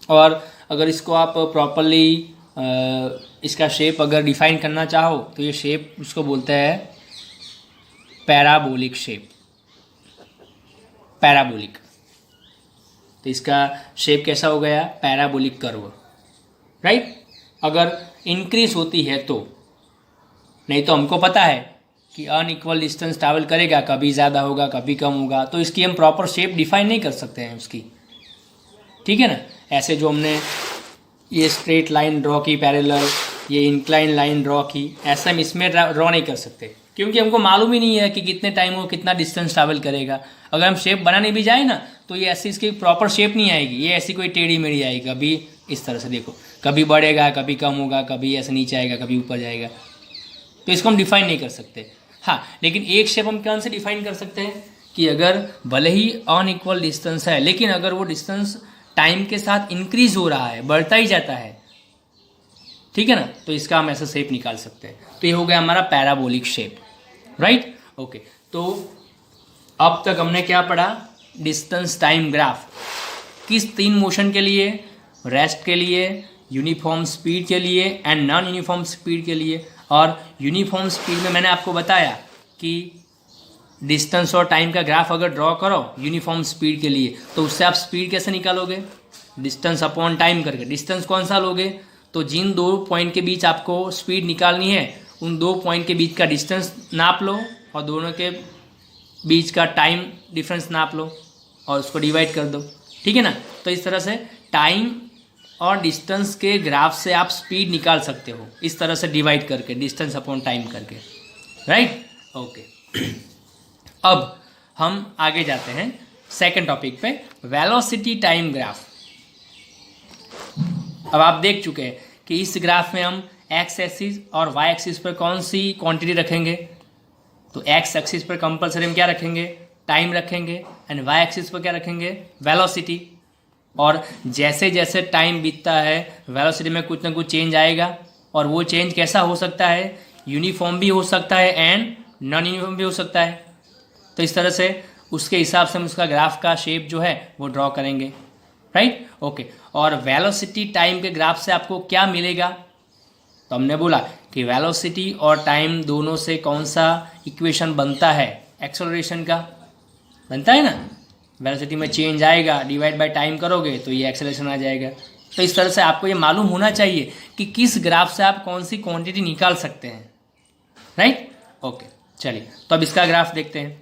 और अगर इसको आप प्रॉपरली इसका शेप अगर डिफाइन करना चाहो तो ये शेप उसको बोलते हैं पैराबोलिक शेप, पैराबोलिक। तो इसका शेप कैसा हो गया, पैराबोलिक कर्व, राइट। अगर इंक्रीज होती है तो, नहीं तो हमको पता है कि अनइक्वल डिस्टेंस ट्रैवल करेगा, कभी ज़्यादा होगा कभी कम होगा, तो इसकी हम प्रॉपर शेप डिफाइन नहीं कर सकते हैं उसकी, ठीक है ना। ऐसे जो हमने ये स्ट्रेट लाइन ड्रॉ की पैरेलल, ये इंक्लाइन लाइन ड्रॉ की, ऐसा हम इसमें ड्रॉ नहीं कर सकते, क्योंकि हमको मालूम ही नहीं है कि कितने टाइम वो कितना डिस्टेंस ट्रैवल करेगा। अगर हम शेप बनाने भी जाए ना तो ये ऐसी इसकी प्रॉपर शेप नहीं आएगी, ये ऐसी कोई टेढ़ी मेढ़ी आएगी, कभी इस तरह से, देखो कभी बढ़ेगा कभी कम होगा, कभी ऐसे नीचे आएगा कभी ऊपर जाएगा, तो इसको हम डिफाइन नहीं कर सकते। हाँ, लेकिन एक शेप हम कौन से डिफाइन कर सकते हैं कि अगर भले ही अनइक्वल डिस्टेंस है, लेकिन अगर वो डिस्टेंस टाइम के साथ इंक्रीज हो रहा है, बढ़ता ही जाता है, ठीक है ना, तो इसका हम ऐसा शेप निकाल सकते हैं। तो ये हो गया हमारा पैराबोलिक शेप, राइट। ओके, तो अब तक हमने क्या पढ़ा, डिस्टेंस टाइम ग्राफ किस 3 मोशन के लिए, रेस्ट के लिए, यूनिफॉर्म स्पीड के लिए एंड नॉन यूनिफॉर्म स्पीड के लिए। और यूनिफॉर्म स्पीड में मैंने आपको बताया कि डिस्टेंस और टाइम का ग्राफ अगर ड्रॉ करो यूनिफॉर्म स्पीड के लिए, तो उससे आप स्पीड कैसे निकालोगे, डिस्टेंस अपॉन टाइम करके। डिस्टेंस कौन सा लोगे, तो जिन 2 पॉइंट के बीच आपको स्पीड निकालनी है उन 2 पॉइंट के बीच का डिस्टेंस नाप लो और दोनों के बीच का टाइम डिफरेंस नाप लो और उसको डिवाइड कर दो, ठीक है ना। तो इस तरह से टाइम और डिस्टेंस के ग्राफ से आप स्पीड निकाल सकते हो, इस तरह से डिवाइड करके, डिस्टेंस अपॉन टाइम करके, राइट। ओके, अब हम आगे जाते हैं सेकंड टॉपिक पे, वेलोसिटी टाइम ग्राफ। अब आप देख चुके हैं कि इस ग्राफ में हम एक्स एक्सिस और वाई एक्सिस पर कौन सी क्वांटिटी रखेंगे। तो एक्स एक्सिस पर कंपल्सरी हम क्या रखेंगे, टाइम रखेंगे, एंड वाई एक्सिस पर क्या रखेंगे, वेलोसिटी। और जैसे जैसे टाइम बीतता है वेलोसिटी में कुछ ना कुछ चेंज आएगा, और वो चेंज कैसा हो सकता है, यूनिफॉर्म भी हो सकता है एंड नॉन यूनिफॉर्म भी हो सकता है। तो इस तरह से उसके हिसाब से हम उसका ग्राफ का शेप जो है वो ड्रॉ करेंगे, राइट। ओके, और वेलोसिटी टाइम के ग्राफ से आपको क्या मिलेगा, तो हमने बोला कि वेलोसिटी और टाइम दोनों से कौन सा इक्वेशन बनता है, एक्सेलरेशन का बनता है ना। वेलोसिटी में चेंज आएगा, डिवाइड बाय टाइम करोगे तो ये एक्सेलरेशन आ जाएगा। तो इस तरह से आपको ये मालूम होना चाहिए कि किस ग्राफ से आप कौन सी क्वांटिटी निकाल सकते हैं, राइट। ओके, चलिए तो अब इसका ग्राफ देखते हैं।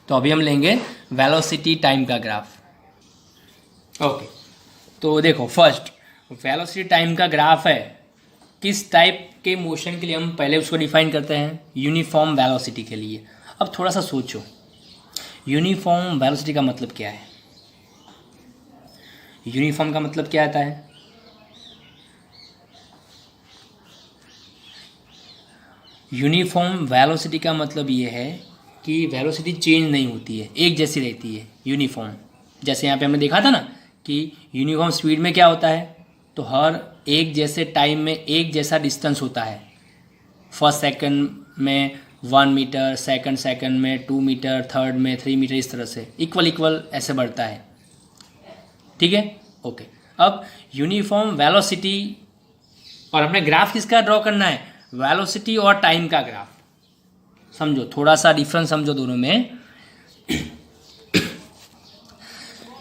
तो अभी हम लेंगे वेलोसिटी टाइम का ग्राफ। ओके, तो देखो फर्स्ट वेलोसिटी टाइम का ग्राफ है किस टाइप के मोशन के लिए, हम पहले उसको डिफाइन करते हैं यूनिफॉर्म वेलोसिटी के लिए। अब थोड़ा सा सोचो, यूनिफॉर्म वेलोसिटी का मतलब क्या है? यूनिफॉर्म का मतलब क्या आता है? यूनिफॉर्म वेलोसिटी का मतलब ये है कि वेलोसिटी चेंज नहीं होती है, एक जैसी रहती है यूनिफॉर्म। जैसे यहाँ पे हमने देखा था ना कि यूनिफॉर्म स्पीड में क्या होता है, तो हर एक जैसे टाइम में एक जैसा डिस्टेंस होता है। फर्स्ट सेकंड में 1 मीटर, सेकंड में 2 मीटर, थर्ड में 3 मीटर, इस तरह से इक्वल ऐसे बढ़ता है, ठीक है। ओके, अब यूनिफॉर्म वेलोसिटी, और अपने ग्राफ किसका ड्रॉ करना है? वेलोसिटी और टाइम का ग्राफ। समझो, थोड़ा सा डिफरेंस समझो दोनों में।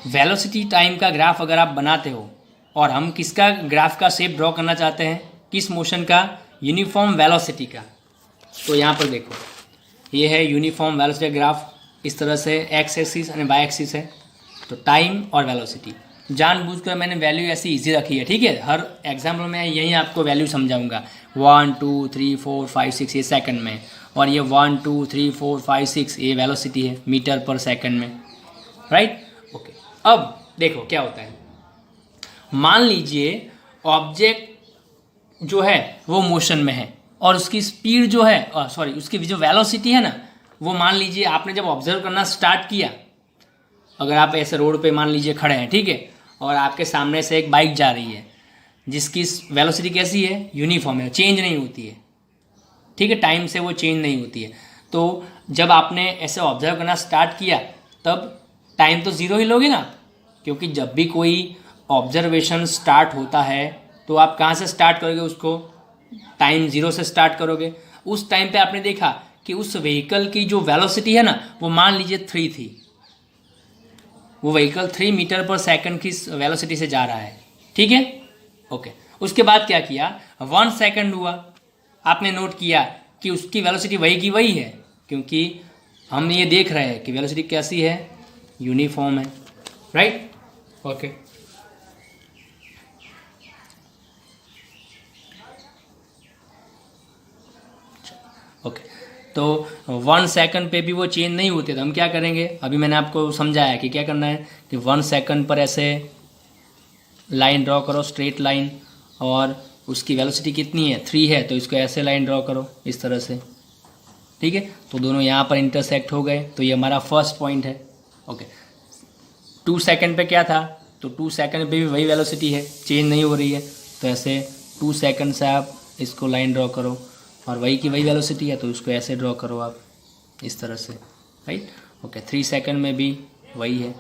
वेलोसिटी टाइम का ग्राफ अगर आप बनाते हो और हम किसका ग्राफ का शेप ड्रॉ करना चाहते हैं, किस मोशन का? यूनिफॉर्म वेलोसिटी का। तो यहाँ पर देखो, ये है यूनिफॉर्म वेलोसिटी ग्राफ, इस तरह से एक्स एक्सिस और वाई एक्सिस है। तो टाइम और वेलोसिटी, जानबूझकर मैंने वैल्यू ऐसी इजी रखी है, ठीक है। हर एग्जाम्पल में यही आपको वैल्यू समझाऊंगा, 1 2 3 4 5 6 ये सेकंड में, और ये 1 2 3 4 5 6 ये वेलोसिटी है मीटर पर सेकंड में, राइट। ओके, अब देखो क्या होता है। मान लीजिए ऑब्जेक्ट जो है वो मोशन में है और उसकी स्पीड जो है, उसकी जो वेलोसिटी है ना, वो मान लीजिए आपने जब ऑब्जर्व करना स्टार्ट किया, अगर आप ऐसे रोड पे मान लीजिए खड़े हैं, ठीक है, और आपके सामने से एक बाइक जा रही है जिसकी वेलोसिटी कैसी है? यूनिफॉर्म है, चेंज नहीं होती है, ठीक है, टाइम से वो चेंज नहीं होती है। तो जब आपने ऐसे ऑब्जर्व करना स्टार्ट किया तब टाइम तो ज़ीरो ही लोगे ना, क्योंकि जब भी कोई ऑब्जर्वेशन स्टार्ट होता है तो आप कहाँ से स्टार्ट करोगे उसको? टाइम ज़ीरो से स्टार्ट करोगे। उस टाइम पे आपने देखा कि उस व्हीकल की जो वेलोसिटी है ना, वो मान लीजिए 3 थी, वो व्हीकल 3 मीटर पर सेकंड की वेलोसिटी से जा रहा है, ठीक है। ओके, उसके बाद क्या किया? 1 सेकंड हुआ, आपने नोट किया कि उसकी वेलोसिटी वही की वही है, क्योंकि हम ये देख रहे हैं कि वेलोसिटी कैसी है? यूनिफॉर्म है, राइट। ओके, ओके, तो 1 सेकंड पे भी वो चेंज नहीं होते तो हम क्या करेंगे? अभी मैंने आपको समझाया कि क्या करना है कि 1 सेकंड पर ऐसे लाइन ड्रॉ करो, स्ट्रेट लाइन, और उसकी वेलोसिटी कितनी है? 3 है, तो इसको ऐसे लाइन ड्रॉ करो इस तरह से, ठीक है। तो दोनों यहाँ पर इंटरसेक्ट हो गए, तो ये हमारा फर्स्ट पॉइंट है। ओके, 2 सेकंड पे क्या था? तो 2 सेकंड पे भी वही वेलोसिटी है, चेंज नहीं हो रही है, तो ऐसे 2 सेकंड से आप इसको लाइन ड्रॉ करो, और वही की वही वेलोसिटी है तो उसको ऐसे ड्रॉ करो आप इस तरह से, राइट। ओके, 3 सेकंड में भी वही है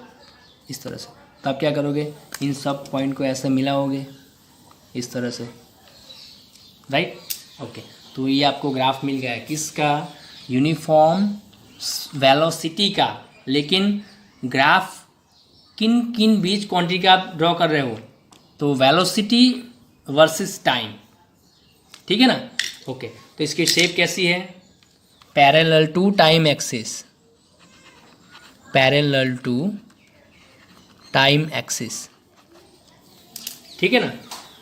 इस तरह से। तो आप क्या करोगे? इन सब पॉइंट को ऐसे मिलाओगे इस तरह से, राइट। ओके, तो ये आपको ग्राफ मिल गया है किसका? यूनिफॉर्म वेलोसिटी का। लेकिन ग्राफ किन किन बीच क्वांटिटी का आप ड्रॉ कर रहे हो? तो वेलोसिटी वर्सेस टाइम, ठीक है ना। ओके, तो इसकी शेप कैसी है? Parallel to time axis, parallel to time axis, ठीक है ना।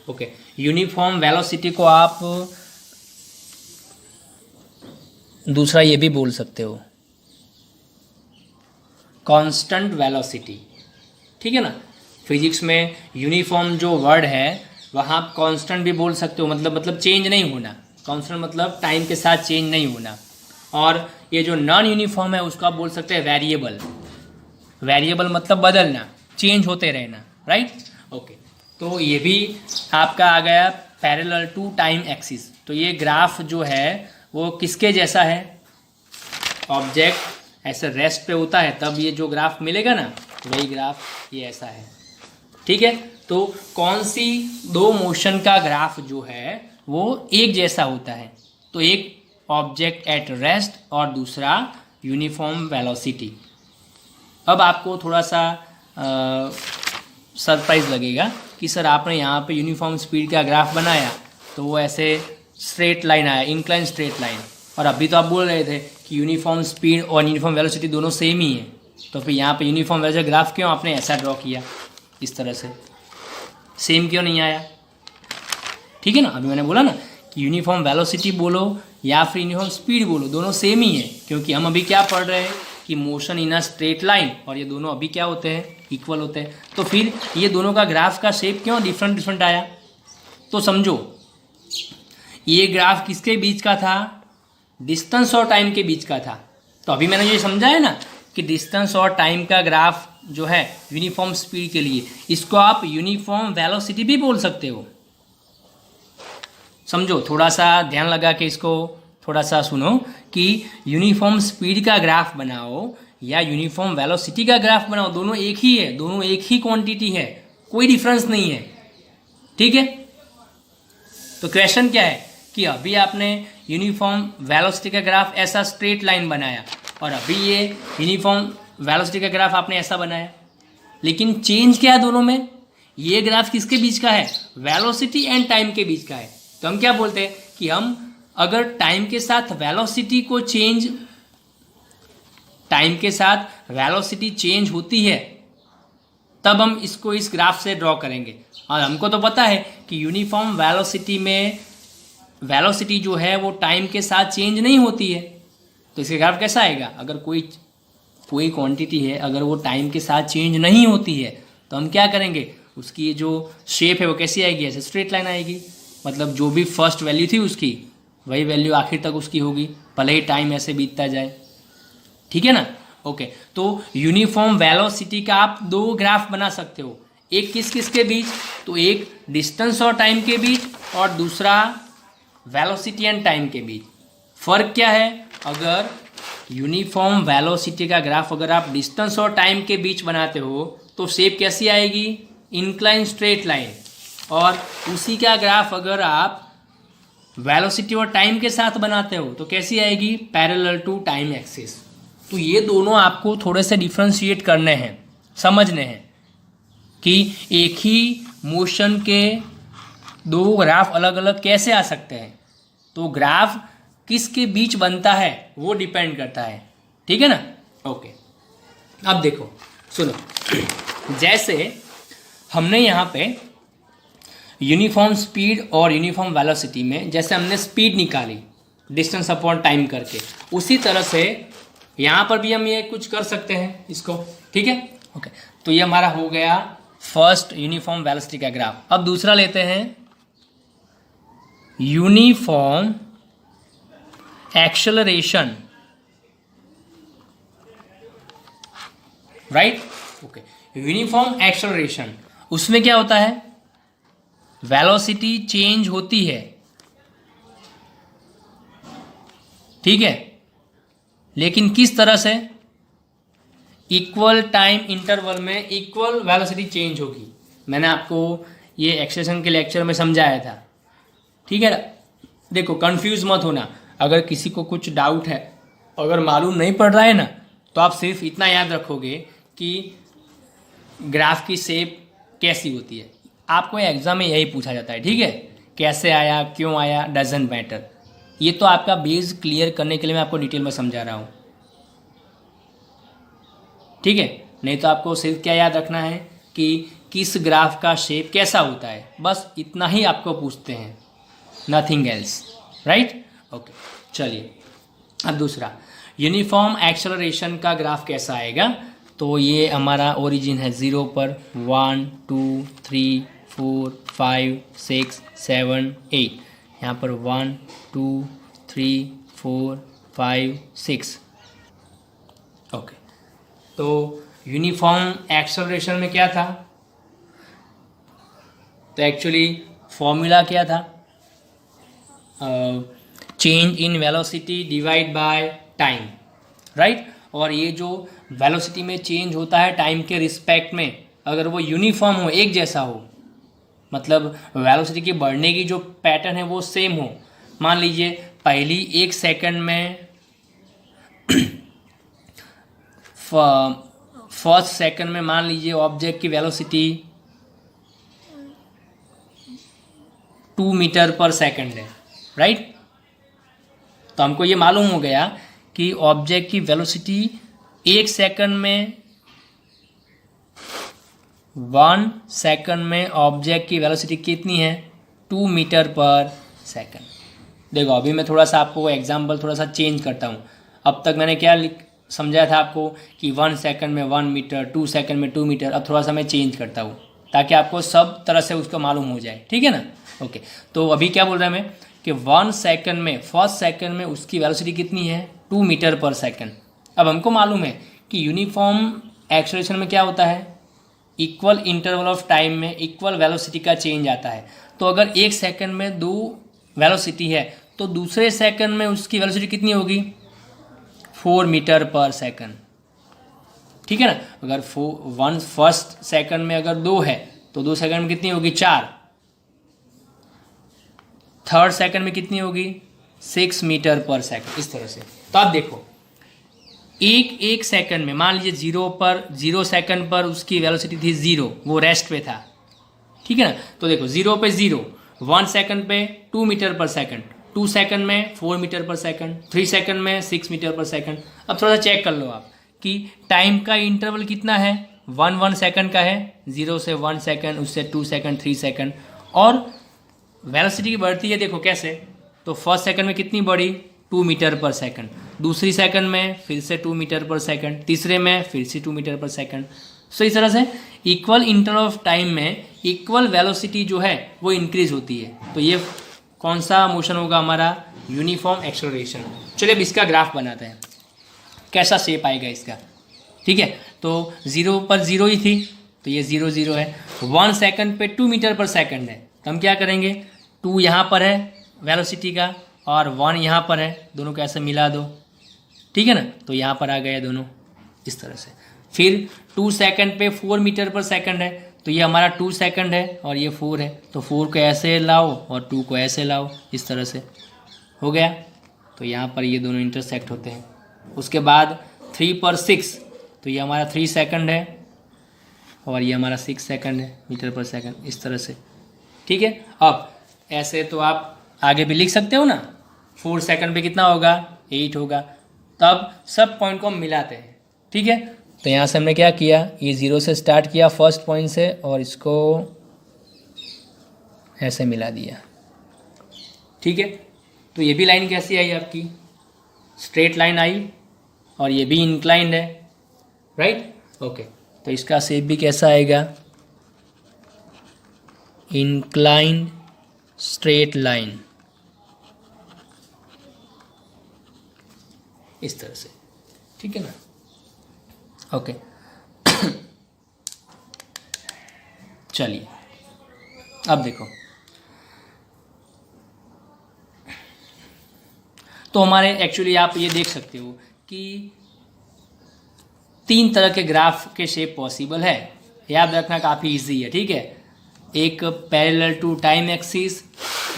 ओके, यूनिफॉर्म वेलोसिटी को आप दूसरा ये भी बोल सकते हो, कांस्टेंट वेलोसिटी, ठीक है ना। फिजिक्स में यूनिफॉर्म जो वर्ड है वहाँ आप कांस्टेंट भी बोल सकते हो, मतलब चेंज नहीं होना। कांस्टेंट मतलब टाइम के साथ चेंज नहीं होना। और ये जो नॉन यूनिफॉर्म है उसको आप बोल सकते हैं वेरिएबल। वेरिएबल मतलब बदलना, चेंज होते रहना, राइट। ओके, तो ये भी आपका आ गया पैरेलल टू टाइम एक्सिस। तो ये ग्राफ जो है वो किसके जैसा है? ऑब्जेक्ट ऐसे रेस्ट पे होता है तब ये जो ग्राफ मिलेगा ना, वही ग्राफ ये ऐसा है, ठीक है। तो कौन सी दो मोशन का ग्राफ जो है वो एक जैसा होता है? तो एक ऑब्जेक्ट एट रेस्ट और दूसरा यूनिफॉर्म वेलोसिटी। अब आपको थोड़ा सा सरप्राइज लगेगा कि सर आपने यहाँ पे यूनिफॉर्म स्पीड का ग्राफ बनाया तो वो ऐसे स्ट्रेट लाइन आया, इंक्लाइन स्ट्रेट लाइन, और अभी तो आप बोल रहे थे कि यूनिफॉर्म स्पीड और यूनिफॉर्म वेलोसिटी दोनों सेम ही है, तो फिर यहाँ पे यूनिफॉर्म वेलोसिटी ग्राफ क्यों आपने ऐसा ड्रॉ किया, इस तरह से सेम क्यों नहीं आया? ठीक है ना, अभी मैंने बोला ना कि यूनिफॉर्म वेलोसिटी बोलो या फिर यूनिफॉर्म स्पीड बोलो, दोनों सेम ही है, क्योंकि हम अभी क्या पढ़ रहे हैं कि motion in a straight line, और ये दोनों अभी क्या होते हैं, इक्वल होते हैं। तो फिर ये दोनों का ग्राफ का शेप क्यों डिफरेंट डिफरेंट आया? तो समझो ये ग्राफ किसके बीच का था, डिस्टेंस और टाइम के बीच का था। तो अभी मैंने ये समझा है ना कि डिस्टेंस और टाइम का ग्राफ जो है यूनिफॉर्म स्पीड के लिए, इसको आप यूनिफॉर्म वेलोसिटी भी बोल सकते हो। समझो, थोड़ा सा ध्यान लगा के इसको थोड़ा सा सुनो कि यूनिफॉर्म स्पीड का ग्राफ बनाओ या यूनिफॉर्म वेलोसिटी का ग्राफ बनाओ, दोनों एक ही है, दोनों एक ही क्वांटिटी है, कोई डिफरेंस नहीं है। ठीक है, तो क्वेश्चन क्या है कि अभी आपने यूनिफॉर्म वेलोसिटी का ग्राफ ऐसा स्ट्रेट लाइन बनाया और अभी ये यूनिफॉर्म वेलोसिटी का ग्राफ आपने ऐसा बनाया, लेकिन चेंज क्या है दोनों में? ये ग्राफ किसके बीच का है? वेलोसिटी एंड टाइम के बीच का है। तो हम क्या बोलते हैं कि हम अगर टाइम के साथ वेलोसिटी को चेंज, टाइम के साथ वेलोसिटी चेंज होती है तब हम इसको इस ग्राफ से ड्रॉ करेंगे। और हमको तो पता है कि यूनिफॉर्म वेलोसिटी में वेलोसिटी जो है वो टाइम के साथ चेंज नहीं होती है, तो इसका ग्राफ कैसा आएगा? अगर कोई क्वांटिटी है, अगर वो टाइम के साथ चेंज नहीं होती है तो हम क्या करेंगे, उसकी जो शेप है वो कैसी आएगी? ऐसे स्ट्रेट लाइन आएगी। मतलब जो भी फर्स्ट वैल्यू थी उसकी, वही वैल्यू आखिर तक उसकी होगी, भले ही टाइम ऐसे बीतता जाए। ठीक है ना? ओके, तो यूनिफॉर्म वेलोसिटी का आप दो ग्राफ बना सकते हो, एक किस किस के बीच? तो एक डिस्टेंस और टाइम के बीच, और दूसरा वेलोसिटी एंड टाइम के बीच। फर्क क्या है? अगर यूनिफॉर्म वेलोसिटी का ग्राफ अगर आप डिस्टेंस और टाइम के बीच बनाते हो तो शेप कैसी आएगी? Incline straight line. और उसी का ग्राफ अगर आप वेलोसिटी और टाइम के साथ बनाते हो तो कैसी आएगी? Parallel to time axis. तो ये दोनों आपको थोड़े से डिफ्रेंशिएट करने हैं, समझने हैं कि एक ही मोशन के दो ग्राफ अलग अलग कैसे आ सकते हैं। तो ग्राफ किसके बीच बनता है वो डिपेंड करता है। ठीक है ना? ओके, अब देखो, सुनो, जैसे हमने यहाँ पे यूनिफॉर्म स्पीड और यूनिफॉर्म वेलोसिटी में जैसे हमने स्पीड निकाली डिस्टेंस अपॉन टाइम करके, उसी तरह से यहाँ पर भी हम ये कुछ कर सकते हैं इसको। ठीक है? ओके, तो ये हमारा हो गया फर्स्ट यूनिफॉर्म वेलोसिटी का ग्राफ। अब दूसरा लेते हैं uniform acceleration. Right? Okay, uniform acceleration, उसमें क्या होता है? वेलोसिटी चेंज होती है। ठीक है, लेकिन किस तरह से? इक्वल टाइम इंटरवल में इक्वल वेलोसिटी चेंज होगी। मैंने आपको ये एक्सेलेरेशन के लेक्चर में समझाया था। ठीक है ना? देखो, कंफ्यूज मत होना, अगर किसी को कुछ डाउट है, अगर मालूम नहीं पड़ रहा है ना, तो आप सिर्फ इतना याद रखोगे कि ग्राफ की शेप कैसी होती है। आपको एग्जाम में यही पूछा जाता है। ठीक है? कैसे आया, क्यों आया, डजेंट मैटर। ये तो आपका बेस क्लियर करने के लिए मैं आपको डिटेल में समझा रहा हूँ। ठीक है? नहीं तो आपको सिर्फ क्या याद रखना है कि किस ग्राफ का शेप कैसा होता है, बस इतना ही आपको पूछते हैं, नथिंग एल्स। राइट? ओके, चलिए अब दूसरा, यूनिफॉर्म एक्सेलरेशन का ग्राफ कैसा आएगा? तो ये हमारा ओरिजिन है 0 पर, 1 2 3 4 5 6 7 8, यहाँ पर 1 2 3 4 5 6। ओके, तो यूनिफॉर्म एक्सेलरेशन में क्या था? तो एक्चुअली फॉर्मूला क्या था? Change in velocity divide by time. Right? और ये जो वेलोसिटी में चेंज होता है टाइम के रिस्पेक्ट में, अगर वो यूनिफॉर्म हो, एक जैसा हो, मतलब वेलोसिटी की बढ़ने की जो पैटर्न है वो सेम हो। मान लीजिए पहली 1 सेकंड में फर्स्ट सेकंड में मान लीजिए ऑब्जेक्ट की वेलोसिटी 2 मीटर पर सेकंड है, राइट। तो हमको ये मालूम हो गया कि ऑब्जेक्ट की वेलोसिटी 1 सेकंड में 1 सेकंड में ऑब्जेक्ट की वेलोसिटी कितनी है, 2 मीटर पर सेकंड। देखो अभी मैं थोड़ा सा आपको एग्जाम्पल थोड़ा सा चेंज करता हूँ। अब तक मैंने क्या समझाया था आपको कि 1 सेकंड में 1 मीटर, 2 सेकंड में 2 मीटर। अब थोड़ा सा मैं चेंज करता हूँ ताकि आपको सब तरह से उसको मालूम हो जाए, ठीक है ना। ओके, तो अभी क्या बोल रहा है मैं कि 1 सेकंड में, फर्स्ट सेकंड में उसकी वेलोसिटी कितनी है, 2 मीटर पर सेकंड। अब हमको मालूम है कि यूनिफॉर्म एक्सेलरेशन में क्या होता है, इक्वल इंटरवल ऑफ टाइम में इक्वल वेलोसिटी का चेंज आता है। तो अगर 1 सेकंड में 2 वेलोसिटी है तो दूसरे सेकंड में उसकी वेलोसिटी कितनी होगी, 4 मीटर पर सेकंड, ठीक है ना। अगर 1 फर्स्ट सेकंड में अगर 2 है तो 2 सेकंड में कितनी होगी, 4। थर्ड सेकंड में कितनी होगी, 6 मीटर पर सेकंड, इस तरह से। तो आप देखो एक सेकंड में, मान लीजिए 0 सेकंड पर उसकी वेलोसिटी थी 0, वो रेस्ट पे था, ठीक है ना। तो देखो 0 पे 0, 1 सेकंड पे 2 मीटर पर सेकंड, 2 सेकंड में 4 मीटर पर सेकंड, 3 सेकंड में 6 मीटर पर सेकंड। अब थोड़ा सा चेक कर लो आप कि टाइम का इंटरवल कितना है, 1 सेकंड का है, 0 से 1 सेकंड, उससे 2 सेकंड, 3 सेकंड, और वेलोसिटी की बढ़ती है। देखो कैसे, तो फर्स्ट सेकंड में कितनी बढ़ी, 2 मीटर पर सेकंड, दूसरी सेकंड में फिर से 2 मीटर पर सेकंड, तीसरे में फिर से 2 मीटर पर सेकंड। सो इस तरह से इक्वल इंटरवल ऑफ टाइम में इक्वल वेलोसिटी जो है वो इंक्रीज होती है। तो ये कौन सा मोशन होगा हमारा, यूनिफॉर्म एक्सेलरेशन। चलिए अब इसका ग्राफ बनाते हैं, कैसा शेप आएगा इसका, ठीक है। तो 0 पर 0 ही थी, तो ये 0 0 है। 1 सेकंड पे 2 मीटर पर सेकंड है, तो हम क्या करेंगे, 2 यहाँ पर है वेलोसिटी का और 1 यहाँ पर है, दोनों को ऐसे मिला दो, ठीक है ना। तो यहाँ पर आ गए दोनों इस तरह से। फिर 2 सेकंड पे 4 मीटर पर सेकंड है, तो ये हमारा 2 सेकंड है और ये 4 है, तो 4 को ऐसे लाओ और 2 को ऐसे लाओ, इस तरह से हो गया। तो यहाँ पर ये दोनों इंटरसेक्ट होते हैं। उसके बाद 3 पर 6, तो ये हमारा 3 सेकंड है और ये हमारा 6 सेकंड है मीटर पर सेकंड, इस तरह से, ठीक है। अब ऐसे तो आप आगे भी लिख सकते हो ना, 4 सेकंड पे कितना होगा, 8 होगा। तब सब पॉइंट को हम मिलाते हैं, ठीक है। तो यहाँ से हमने क्या किया, ये 0 से स्टार्ट किया फर्स्ट पॉइंट से और इसको ऐसे मिला दिया, ठीक है। तो ये भी लाइन कैसी आई आपकी, स्ट्रेट लाइन आई और ये भी इंक्लाइंड है, राइट। ओके, तो इसका शेप भी कैसा आएगा, इंक्लाइंड स्ट्रेट लाइन, इस तरह से, ठीक है ना। ओके चलिए अब देखो, तो हमारे एक्चुअली आप ये देख सकते हो कि 3 तरह के ग्राफ के शेप पॉसिबल है। याद रखना काफ़ी इजी है, ठीक है। एक पैरेलल टू टाइम एक्सिस,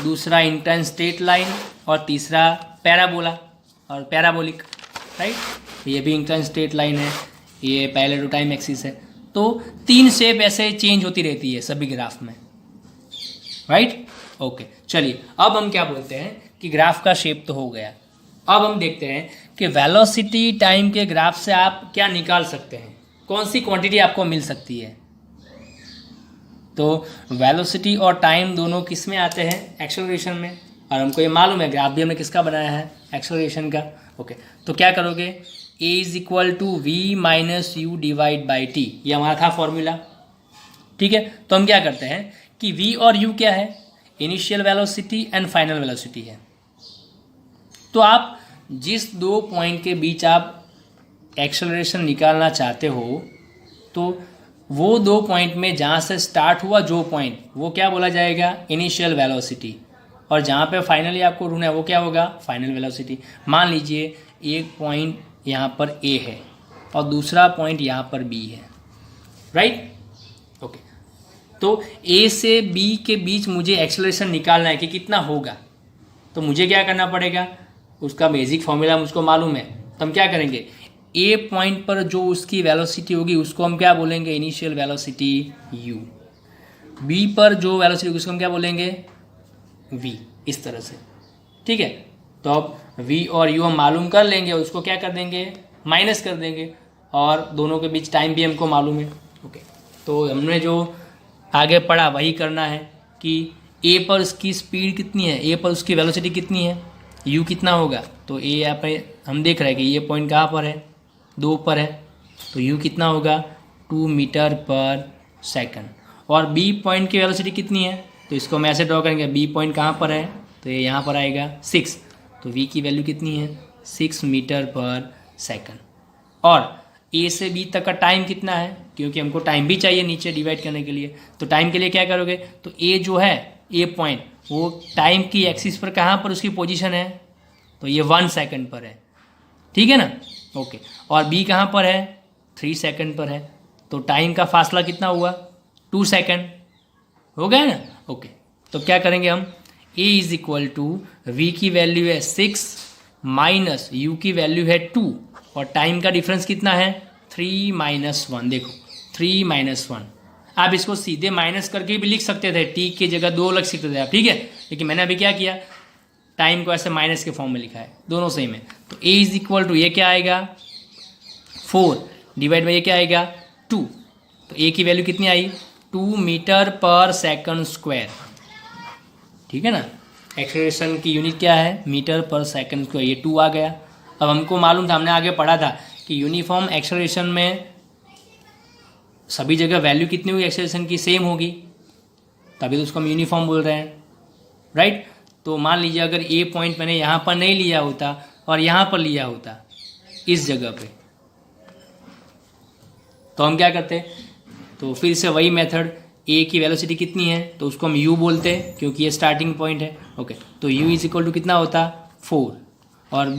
दूसरा इंक्लाइंड स्ट्रेट लाइन और तीसरा पैराबोला और पैराबोलिक, राइट। ये भी इंक्लाइंड स्ट्रेट लाइन है, ये पैरेलल टू टाइम एक्सिस है। तो 3 शेप ऐसे चेंज होती रहती है सभी ग्राफ में, राइट। ओके चलिए अब हम क्या बोलते हैं कि ग्राफ का शेप तो हो गया। अब हम देखते हैं कि वेलोसिटी टाइम के ग्राफ से आप क्या निकाल सकते हैं, कौन सी क्वांटिटी आपको मिल सकती है। तो वेलोसिटी और टाइम दोनों किस में आते हैं, एक्सेलरेशन में, और हमको ये मालूम है ग्राफ भी हमने किसका बनाया है, एक्सेलरेशन का। ओके तो क्या करोगे, a is equal to V minus U divide by T, ये हमारा था फॉर्मूला, ठीक है। तो हम क्या करते हैं कि v और u क्या है, initial velocity and final velocity है। तो आप जिस 2 पॉइंट के बीच आप एक्सेलरेशन निकालना चाहते हो, तो वो 2 पॉइंट में जहाँ से स्टार्ट हुआ जो पॉइंट, वो क्या बोला जाएगा, इनिशियल वेलोसिटी, और जहाँ पे फाइनली आपको ढूंढना है वो क्या होगा, फाइनल वेलोसिटी। मान लीजिए एक पॉइंट यहाँ पर A है और दूसरा पॉइंट यहाँ पर B है, राइट। ओके तो A से B के बीच मुझे एक्सेलरेशन निकालना है कि कितना होगा, तो मुझे क्या करना पड़ेगा, उसका बेसिक फॉर्मूला मुझको मालूम है। तो हम क्या करेंगे, A पॉइंट पर जो उसकी वेलोसिटी होगी उसको हम क्या बोलेंगे, इनिशियल वेलोसिटी u। B पर जो वेलोसिटी होगी उसको हम क्या बोलेंगे, v, इस तरह से। ठीक है, तो अब v और u हम मालूम कर लेंगे, उसको क्या कर देंगे, माइनस कर देंगे, और दोनों के बीच टाइम भी हमको मालूम है। ओके, तो हमने जो आगे पढ़ा वही करना है कि a पर उसकी स्पीड कितनी है, a पर उसकी वेलोसिटी कितनी है, u कितना होगा। तो a यहाँ पे हम देख रहे हैं कि ये पॉइंट कहाँ पर है, 2 पर है, तो u कितना होगा 2 मीटर पर सेकंड। और b पॉइंट की वेलोसिटी कितनी है, तो इसको हम ऐसे ड्रॉ करेंगे, b पॉइंट कहाँ पर है, तो ये यहाँ पर आएगा 6, तो v की वैल्यू कितनी है 6 मीटर पर सेकंड। और a से b तक का टाइम कितना है, क्योंकि हमको टाइम भी चाहिए नीचे डिवाइड करने के लिए, तो टाइम के लिए क्या करोगे, तो a जो है a पॉइंट वो टाइम की एक्सिस पर कहाँ पर उसकी पोजीशन है, तो ये 1 सेकंड पर है। ठीक है ना, ओके। और b कहाँ पर है, 3 सेकंड पर है, तो टाइम का फासला कितना हुआ 2 सेकंड, हो गया ना। ओके, तो क्या करेंगे हम, a is equal to v की वैल्यू है 6 माइनस u की वैल्यू है 2, और टाइम का डिफरेंस कितना है 3 माइनस 1। देखो 3 माइनस 1, आप इसको सीधे माइनस करके भी लिख सकते थे, t की जगह 2 लग सकते थे आप, ठीक है, लेकिन मैंने अभी क्या किया, टाइम को ऐसे माइनस के फॉर्म में लिखा है, दोनों सेम है। तो a इज इक्वल टू ये क्या आएगा 4 डिवाइड बाई ये क्या आएगा 2, तो a की वैल्यू कितनी आई 2 मीटर पर सेकंड स्क्वायर। ठीक है ना, एक्सेलरेशन की यूनिट क्या है, मीटर पर सेकंड स्क्वायर, ये 2 आ गया। अब हमको मालूम था, हमने आगे पढ़ा था कि यूनिफॉर्म एक्सेलरेशन में सभी जगह वैल्यू कितनी होगी एक्सेलरेशन की, सेम होगी, तभी तो उसको हम यूनिफॉर्म बोल रहे हैं, राइट। तो मान लीजिए अगर ए पॉइंट मैंने यहाँ पर नहीं लिया होता और यहाँ पर लिया होता इस जगह पे, तो हम क्या करते, तो फिर से वही मेथड, ए की वेलोसिटी कितनी है तो उसको हम u बोलते हैं क्योंकि ये स्टार्टिंग पॉइंट है। ओके, तो u इज इक्वल टू कितना होता 4, और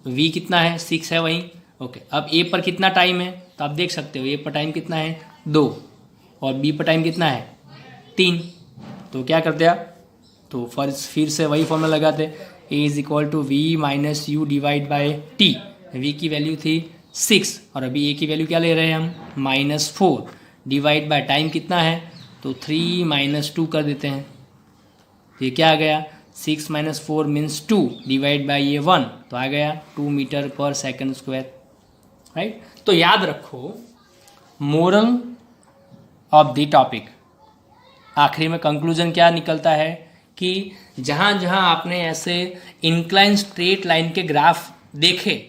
v कितना है 6 है वहीं। ओके, अब a पर कितना टाइम है, तो आप देख सकते हो a पर टाइम कितना है 2, और b पर टाइम कितना है 3, तो क्या करते आप, तो फिर से वही फॉर्मूला लगाते, a is equal to v minus U divide by T. v की वैल्यू थी 6 और अभी a की वैल्यू क्या ले रहे हैं हम -4 डिवाइड बाय टाइम कितना है, तो 3 माइनस 2 कर देते हैं, तो ये क्या आ गया 6 माइनस 4 मीन्स 2 डिवाइड बाई ये 1, तो आ गया 2 मीटर पर सेकंड स्क्वायर, राइट। तो याद रखो, मोरल ऑफ द टॉपिक, आखिरी में कंक्लूजन क्या निकलता है कि जहाँ जहाँ आपने ऐसे इंक्लाइन स्ट्रेट लाइन के ग्राफ देखे,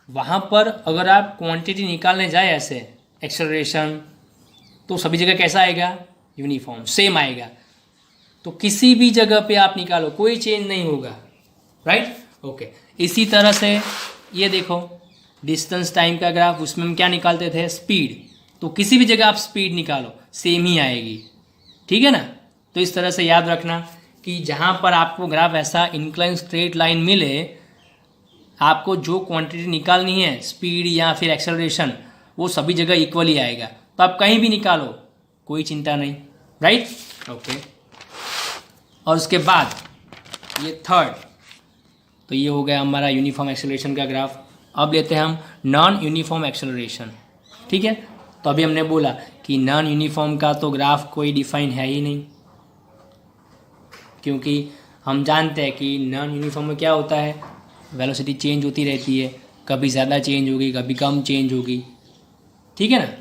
वहाँ पर अगर आप क्वांटिटी निकालने जाए ऐसे एक्सेलरेशन, तो सभी जगह कैसा आएगा, यूनिफॉर्म सेम आएगा। तो किसी भी जगह पे आप निकालो कोई चेंज नहीं होगा, राइट। ओके, इसी तरह से ये देखो डिस्टेंस टाइम का ग्राफ, उसमें हम क्या निकालते थे स्पीड, तो किसी भी जगह आप स्पीड निकालो सेम ही आएगी, ठीक है ना। तो इस तरह से याद रखना कि जहाँ पर आपको ग्राफ ऐसा इंक्लाइन स्ट्रेट लाइन मिले, आपको जो क्वांटिटी निकालनी है स्पीड या फिर एक्सेलरेशन, वो सभी जगह इक्वली आएगा, तो आप कहीं भी निकालो कोई चिंता नहीं, राइट। ओके, और उसके बाद ये थर्ड, तो ये हो गया हमारा यूनिफॉर्म एक्सेलरेशन का ग्राफ। अब लेते हैं हम नॉन यूनिफॉर्म एक्सेलरेशन, ठीक है। तो अभी हमने बोला कि नॉन यूनिफॉर्म का तो ग्राफ कोई डिफाइन है ही नहीं, क्योंकि हम जानते हैं कि नॉन यूनिफॉर्म में क्या होता है, वेलोसिटी चेंज होती रहती है, कभी ज़्यादा चेंज होगी कभी कम चेंज होगी, ठीक है ना।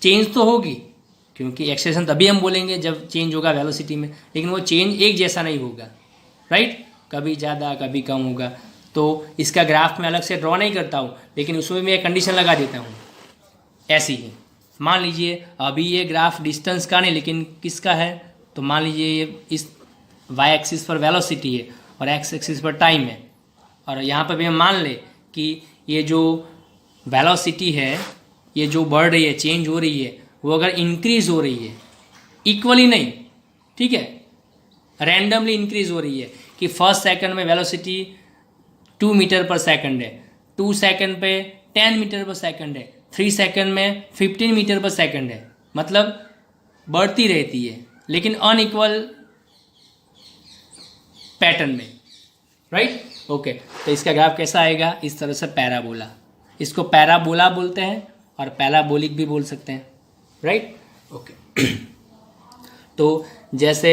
चेंज तो होगी, क्योंकि एक्सेलरेशन तभी हम बोलेंगे जब चेंज होगा वेलोसिटी में, लेकिन वो चेंज एक जैसा नहीं होगा, राइट, कभी ज़्यादा कभी कम होगा। तो इसका ग्राफ मैं अलग से ड्रॉ नहीं करता हूँ, लेकिन उसमें मैं एक कंडीशन लगा देता हूँ ऐसी ही। मान लीजिए अभी ये ग्राफ डिस्टेंस का नहीं लेकिन किसका है, तो मान लीजिए ये इस वाई एक्सिस पर वेलोसिटी है और एक्स एक्सिस पर टाइम है, और यहाँ पर भी हम मान ले कि ये जो वेलोसिटी है ये जो बढ़ रही है चेंज हो रही है, वो अगर इंक्रीज़ हो रही है इक्वली नहीं, ठीक है, रैंडमली इंक्रीज़ हो रही है कि फर्स्ट सेकंड में वेलोसिटी 2 मीटर पर सेकंड है, 2 सेकंड पे 10 मीटर पर सेकंड है, 3 सेकंड में 15 मीटर पर सेकंड है, मतलब बढ़ती रहती है लेकिन अनइक्वल पैटर्न में, राइट। ओके, तो इसका ग्राफ कैसा आएगा, इस तरह से पैराबोला, इसको पैराबोला बोलते हैं और पैराबोलिक भी बोल सकते हैं, राइट। ओके, तो जैसे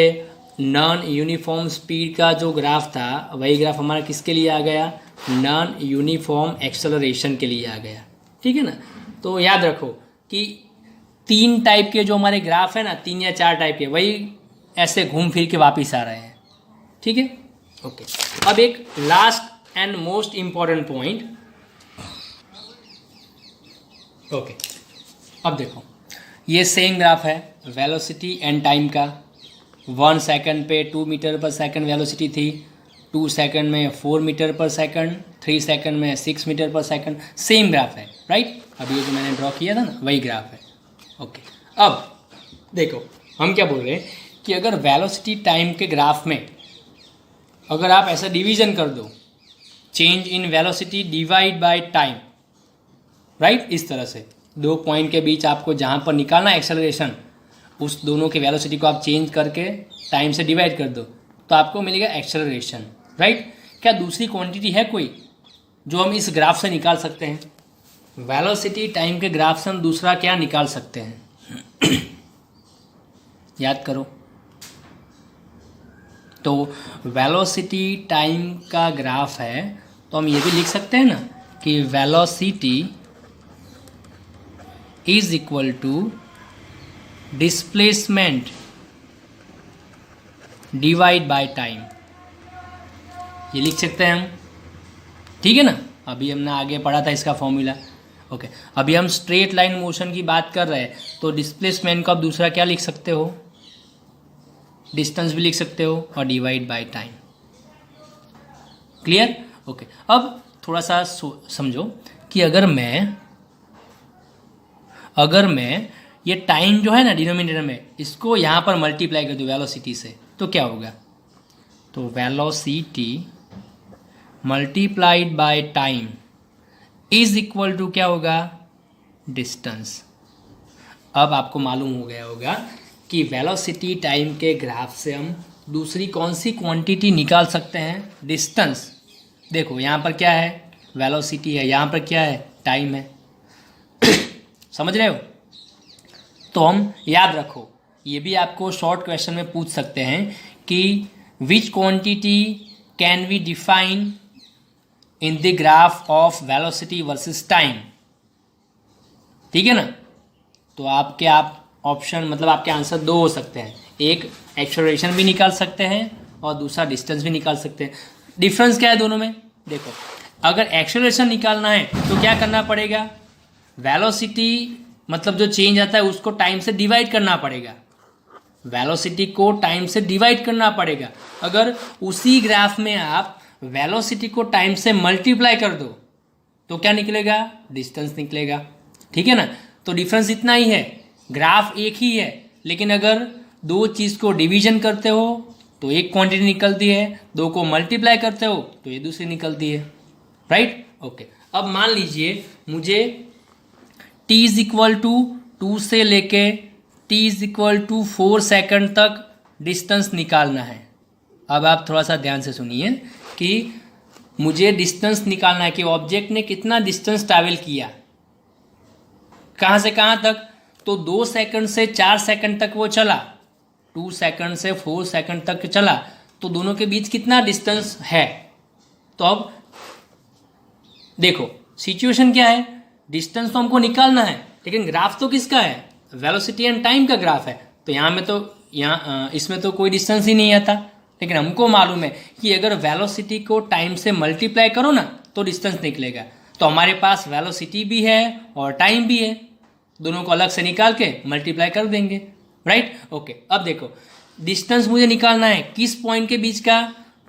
नॉन यूनिफॉर्म स्पीड का जो ग्राफ था वही ग्राफ हमारा किसके लिए आ गया, नॉन यूनिफॉर्म एक्सेलरेशन के लिए आ गया। ठीक है ना। तो याद रखो कि 3 टाइप के जो हमारे ग्राफ है ना, 3 या 4 टाइप के, वही ऐसे घूम फिर के वापिस आ रहे हैं। ठीक है, ओके। अब एक last and most important point, okay. अब देखो ये सेम ग्राफ है वेलोसिटी एंड टाइम का। 1 सेकंड पे 2 मीटर पर सेकंड वेलोसिटी थी, 2 सेकंड में 4 मीटर पर सेकंड, 3 सेकंड में 6 मीटर पर सेकंड। सेम ग्राफ है, राइट। अब ये जो मैंने ड्रॉ किया था ना वही ग्राफ है, ओके। अब देखो हम क्या बोल रहे हैं कि अगर वेलोसिटी टाइम के ग्राफ में अगर आप ऐसा डिवीजन कर दो, change in velocity divide by time, right, इस तरह से 2 पॉइंट के बीच आपको जहाँ पर निकालना एक्सेलरेशन, उस दोनों के वेलोसिटी को आप चेंज करके टाइम से डिवाइड कर दो तो आपको मिलेगा एक्सेलरेशन, राइट। क्या दूसरी क्वांटिटी है कोई जो हम इस ग्राफ से निकाल सकते हैं? वेलोसिटी टाइम के ग्राफ से हम दूसरा क्या निकाल सकते हैं? याद करो। तो वेलोसिटी टाइम का ग्राफ है तो हम ये भी लिख सकते हैं ना कि velocity is equal to displacement divide by time, ये लिख सकते हैं हम। ठीक है ना। अभी हमने आगे पढ़ा था इसका फॉर्मूला, ओके। अभी हम स्ट्रेट लाइन मोशन की बात कर रहे हैं तो डिस्प्लेसमेंट को आप दूसरा क्या लिख सकते हो? डिस्टेंस भी लिख सकते हो और divide by time. Clear, okay. अब थोड़ा सा समझो कि अगर मैं ये टाइम जो है ना डिनोमिनेटर में, इसको यहाँ पर मल्टीप्लाई कर दूँ वेलोसिटी से तो क्या होगा? तो velocity multiplied by time is equal to क्या होगा? डिस्टेंस। अब आपको मालूम हो गया होगा कि वेलोसिटी टाइम के ग्राफ से हम दूसरी कौन सी क्वांटिटी निकाल सकते हैं? डिस्टेंस। देखो यहाँ पर क्या है? वेलोसिटी है, यहाँ पर क्या है? टाइम है। समझ रहे हो? तो हम याद रखो, ये भी आपको शॉर्ट क्वेश्चन में पूछ सकते हैं कि which quantity can we define in the graph of velocity versus time. ठीक है ना। तो आपके ऑप्शन मतलब आपके आंसर 2 हो सकते हैं, एक एक्सेलरेशन भी निकाल सकते हैं और दूसरा डिस्टेंस भी निकाल सकते हैं। डिफरेंस क्या है दोनों में? देखो अगर एक्सेलरेशन निकालना है तो क्या करना पड़ेगा? वेलोसिटी मतलब जो चेंज आता है उसको टाइम से डिवाइड करना पड़ेगा, वेलोसिटी को टाइम से डिवाइड करना पड़ेगा। अगर उसी ग्राफ में आप वेलोसिटी को टाइम से मल्टीप्लाई कर दो तो क्या निकलेगा? डिस्टेंस निकलेगा। ठीक है ना। तो डिफरेंस इतना ही है, ग्राफ एक ही है, लेकिन अगर 2 चीज़ को डिवीजन करते हो तो एक क्वांटिटी निकलती है, 2 को मल्टीप्लाई करते हो तो ये दूसरी निकलती है, राइट, ओके। अब मान लीजिए मुझे t इज इक्वल टू 2 से लेके t is equal to 4 second तक डिस्टेंस निकालना है। अब आप थोड़ा सा ध्यान से सुनिए कि मुझे डिस्टेंस निकालना है कि ऑब्जेक्ट ने कितना डिस्टेंस ट्रैवल किया, कहाँ से कहाँ तक। तो 2 सेकंड से 4 सेकंड तक वो चला, 2 सेकंड से 4 सेकंड तक चला, तो दोनों के बीच कितना डिस्टेंस है। तो अब देखो सिचुएशन क्या है, डिस्टेंस तो हमको निकालना है लेकिन ग्राफ तो किसका है? वेलोसिटी एंड टाइम का ग्राफ है। तो यहाँ इसमें तो कोई डिस्टेंस ही नहीं आता, लेकिन हमको मालूम है कि अगर वेलोसिटी को टाइम से मल्टीप्लाई करो ना तो डिस्टेंस निकलेगा। तो हमारे पास वेलोसिटी भी है और टाइम भी है, दोनों को अलग से निकाल के मल्टीप्लाई कर देंगे, राइट, ओके। अब देखो डिस्टेंस मुझे निकालना है किस पॉइंट के बीच का?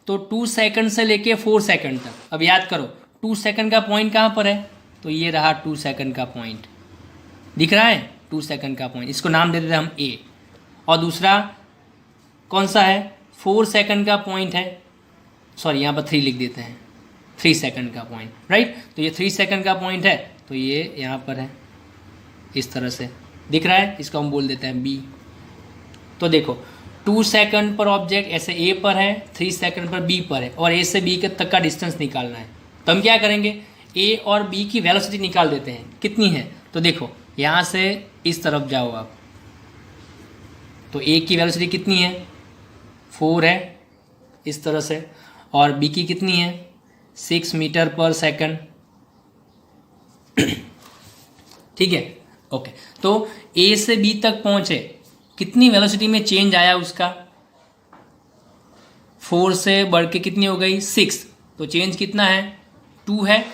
तो 2 सेकंड से लेके 4 सेकंड तक। अब याद करो 2 सेकंड का पॉइंट कहाँ पर है? तो ये रहा 2 सेकंड का पॉइंट, दिख रहा है 2 सेकंड का पॉइंट, इसको नाम दे देते हैं हम ए। और दूसरा कौन सा है? 4 सेकंड का पॉइंट है, सॉरी यहाँ पर 3 लिख देते हैं, 3 सेकंड का पॉइंट, राइट। तो ये 3 सेकंड का पॉइंट है तो ये यहाँ पर है, इस तरह से दिख रहा है, इसको हम बोल देते हैं बी। तो देखो 2 सेकंड पर ऑब्जेक्ट ऐसे ए पर है, 3 सेकंड पर बी पर है और ए से बी के तक का डिस्टेंस निकालना है। तो हम क्या करेंगे? ए और बी की वेलोसिटी निकाल देते हैं, कितनी है? तो देखो यहाँ से इस तरफ जाओ आप, तो ए की वेलोसिटी कितनी है? 4 है इस तरह से, और बी की कितनी है 6 मीटर पर सेकंड। ठीक है, ओके। तो ए से बी तक पहुंचे, कितनी वेलोसिटी में चेंज आया उसका, 4 से बढ़ के कितनी हो गई 6, तो चेंज कितना है 2 है।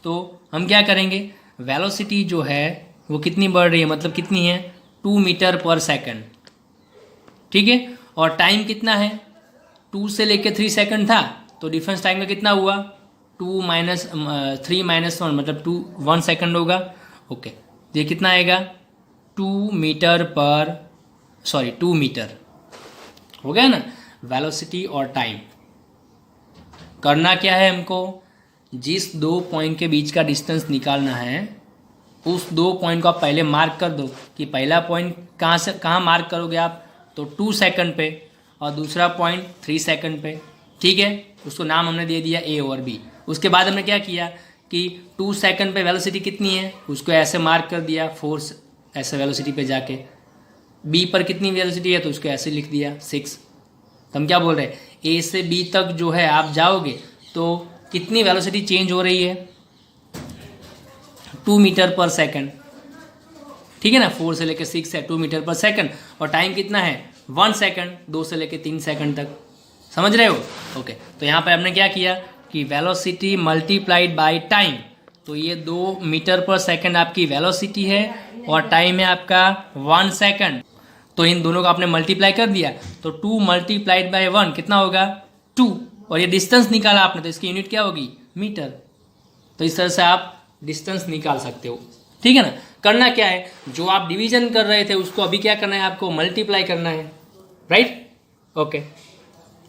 तो हम क्या करेंगे, वेलोसिटी जो है वो कितनी बढ़ रही है, मतलब कितनी है 2 मीटर पर सेकंड। ठीक है, और टाइम कितना है 2 से लेके 3 सेकंड था, तो डिफरेंस टाइम का कितना हुआ 2 माइनस 3 माइनस 1 मतलब 1 सेकंड होगा। ओके, ये कितना आएगा 2 मीटर हो गया ना। वेलोसिटी और टाइम करना क्या है हमको, जिस 2 पॉइंट के बीच का डिस्टेंस निकालना है उस 2 पॉइंट को आप पहले मार्क कर दो कि पहला पॉइंट कहाँ मार्क करोगे आप, तो 2 सेकंड पे, और दूसरा पॉइंट 3 सेकंड पे। ठीक है, उसको नाम हमने दे दिया ए और बी। उसके बाद हमने क्या किया कि 2 सेकंड पे वेलोसिटी कितनी है उसको ऐसे मार्क कर दिया 4 ऐसे वेलोसिटी पे जाके, बी पर कितनी वेलोसिटी है तो उसको ऐसे लिख दिया 6। तो हम क्या बोल रहे हैं, ए से बी तक जो है आप जाओगे तो कितनी वेलोसिटी चेंज हो रही है 2 मीटर पर सेकंड। ठीक है ना, 4 से लेकर 6 है 2 मीटर पर सेकंड, और टाइम कितना है 1 सेकंड, 2 से लेकर 3 सेकंड तक। समझ रहे हो? ओके, तो यहाँ पर हमने क्या किया कि वेलोसिटी मल्टीप्लाइड बाय टाइम, तो ये 2 मीटर पर सेकंड आपकी वेलोसिटी है और टाइम है आपका 1 सेकंड। तो इन दोनों को आपने मल्टीप्लाई कर दिया, तो 2 मल्टीप्लाइड बाय 1 कितना होगा 2, और ये डिस्टेंस निकाला आपने तो इसकी यूनिट क्या होगी मीटर। तो इस तरह से आप डिस्टेंस निकाल सकते हो। ठीक है ना, करना क्या है, जो आप डिवीजन कर रहे थे उसको अभी क्या करना है आपको मल्टीप्लाई करना है, राइट। ओके,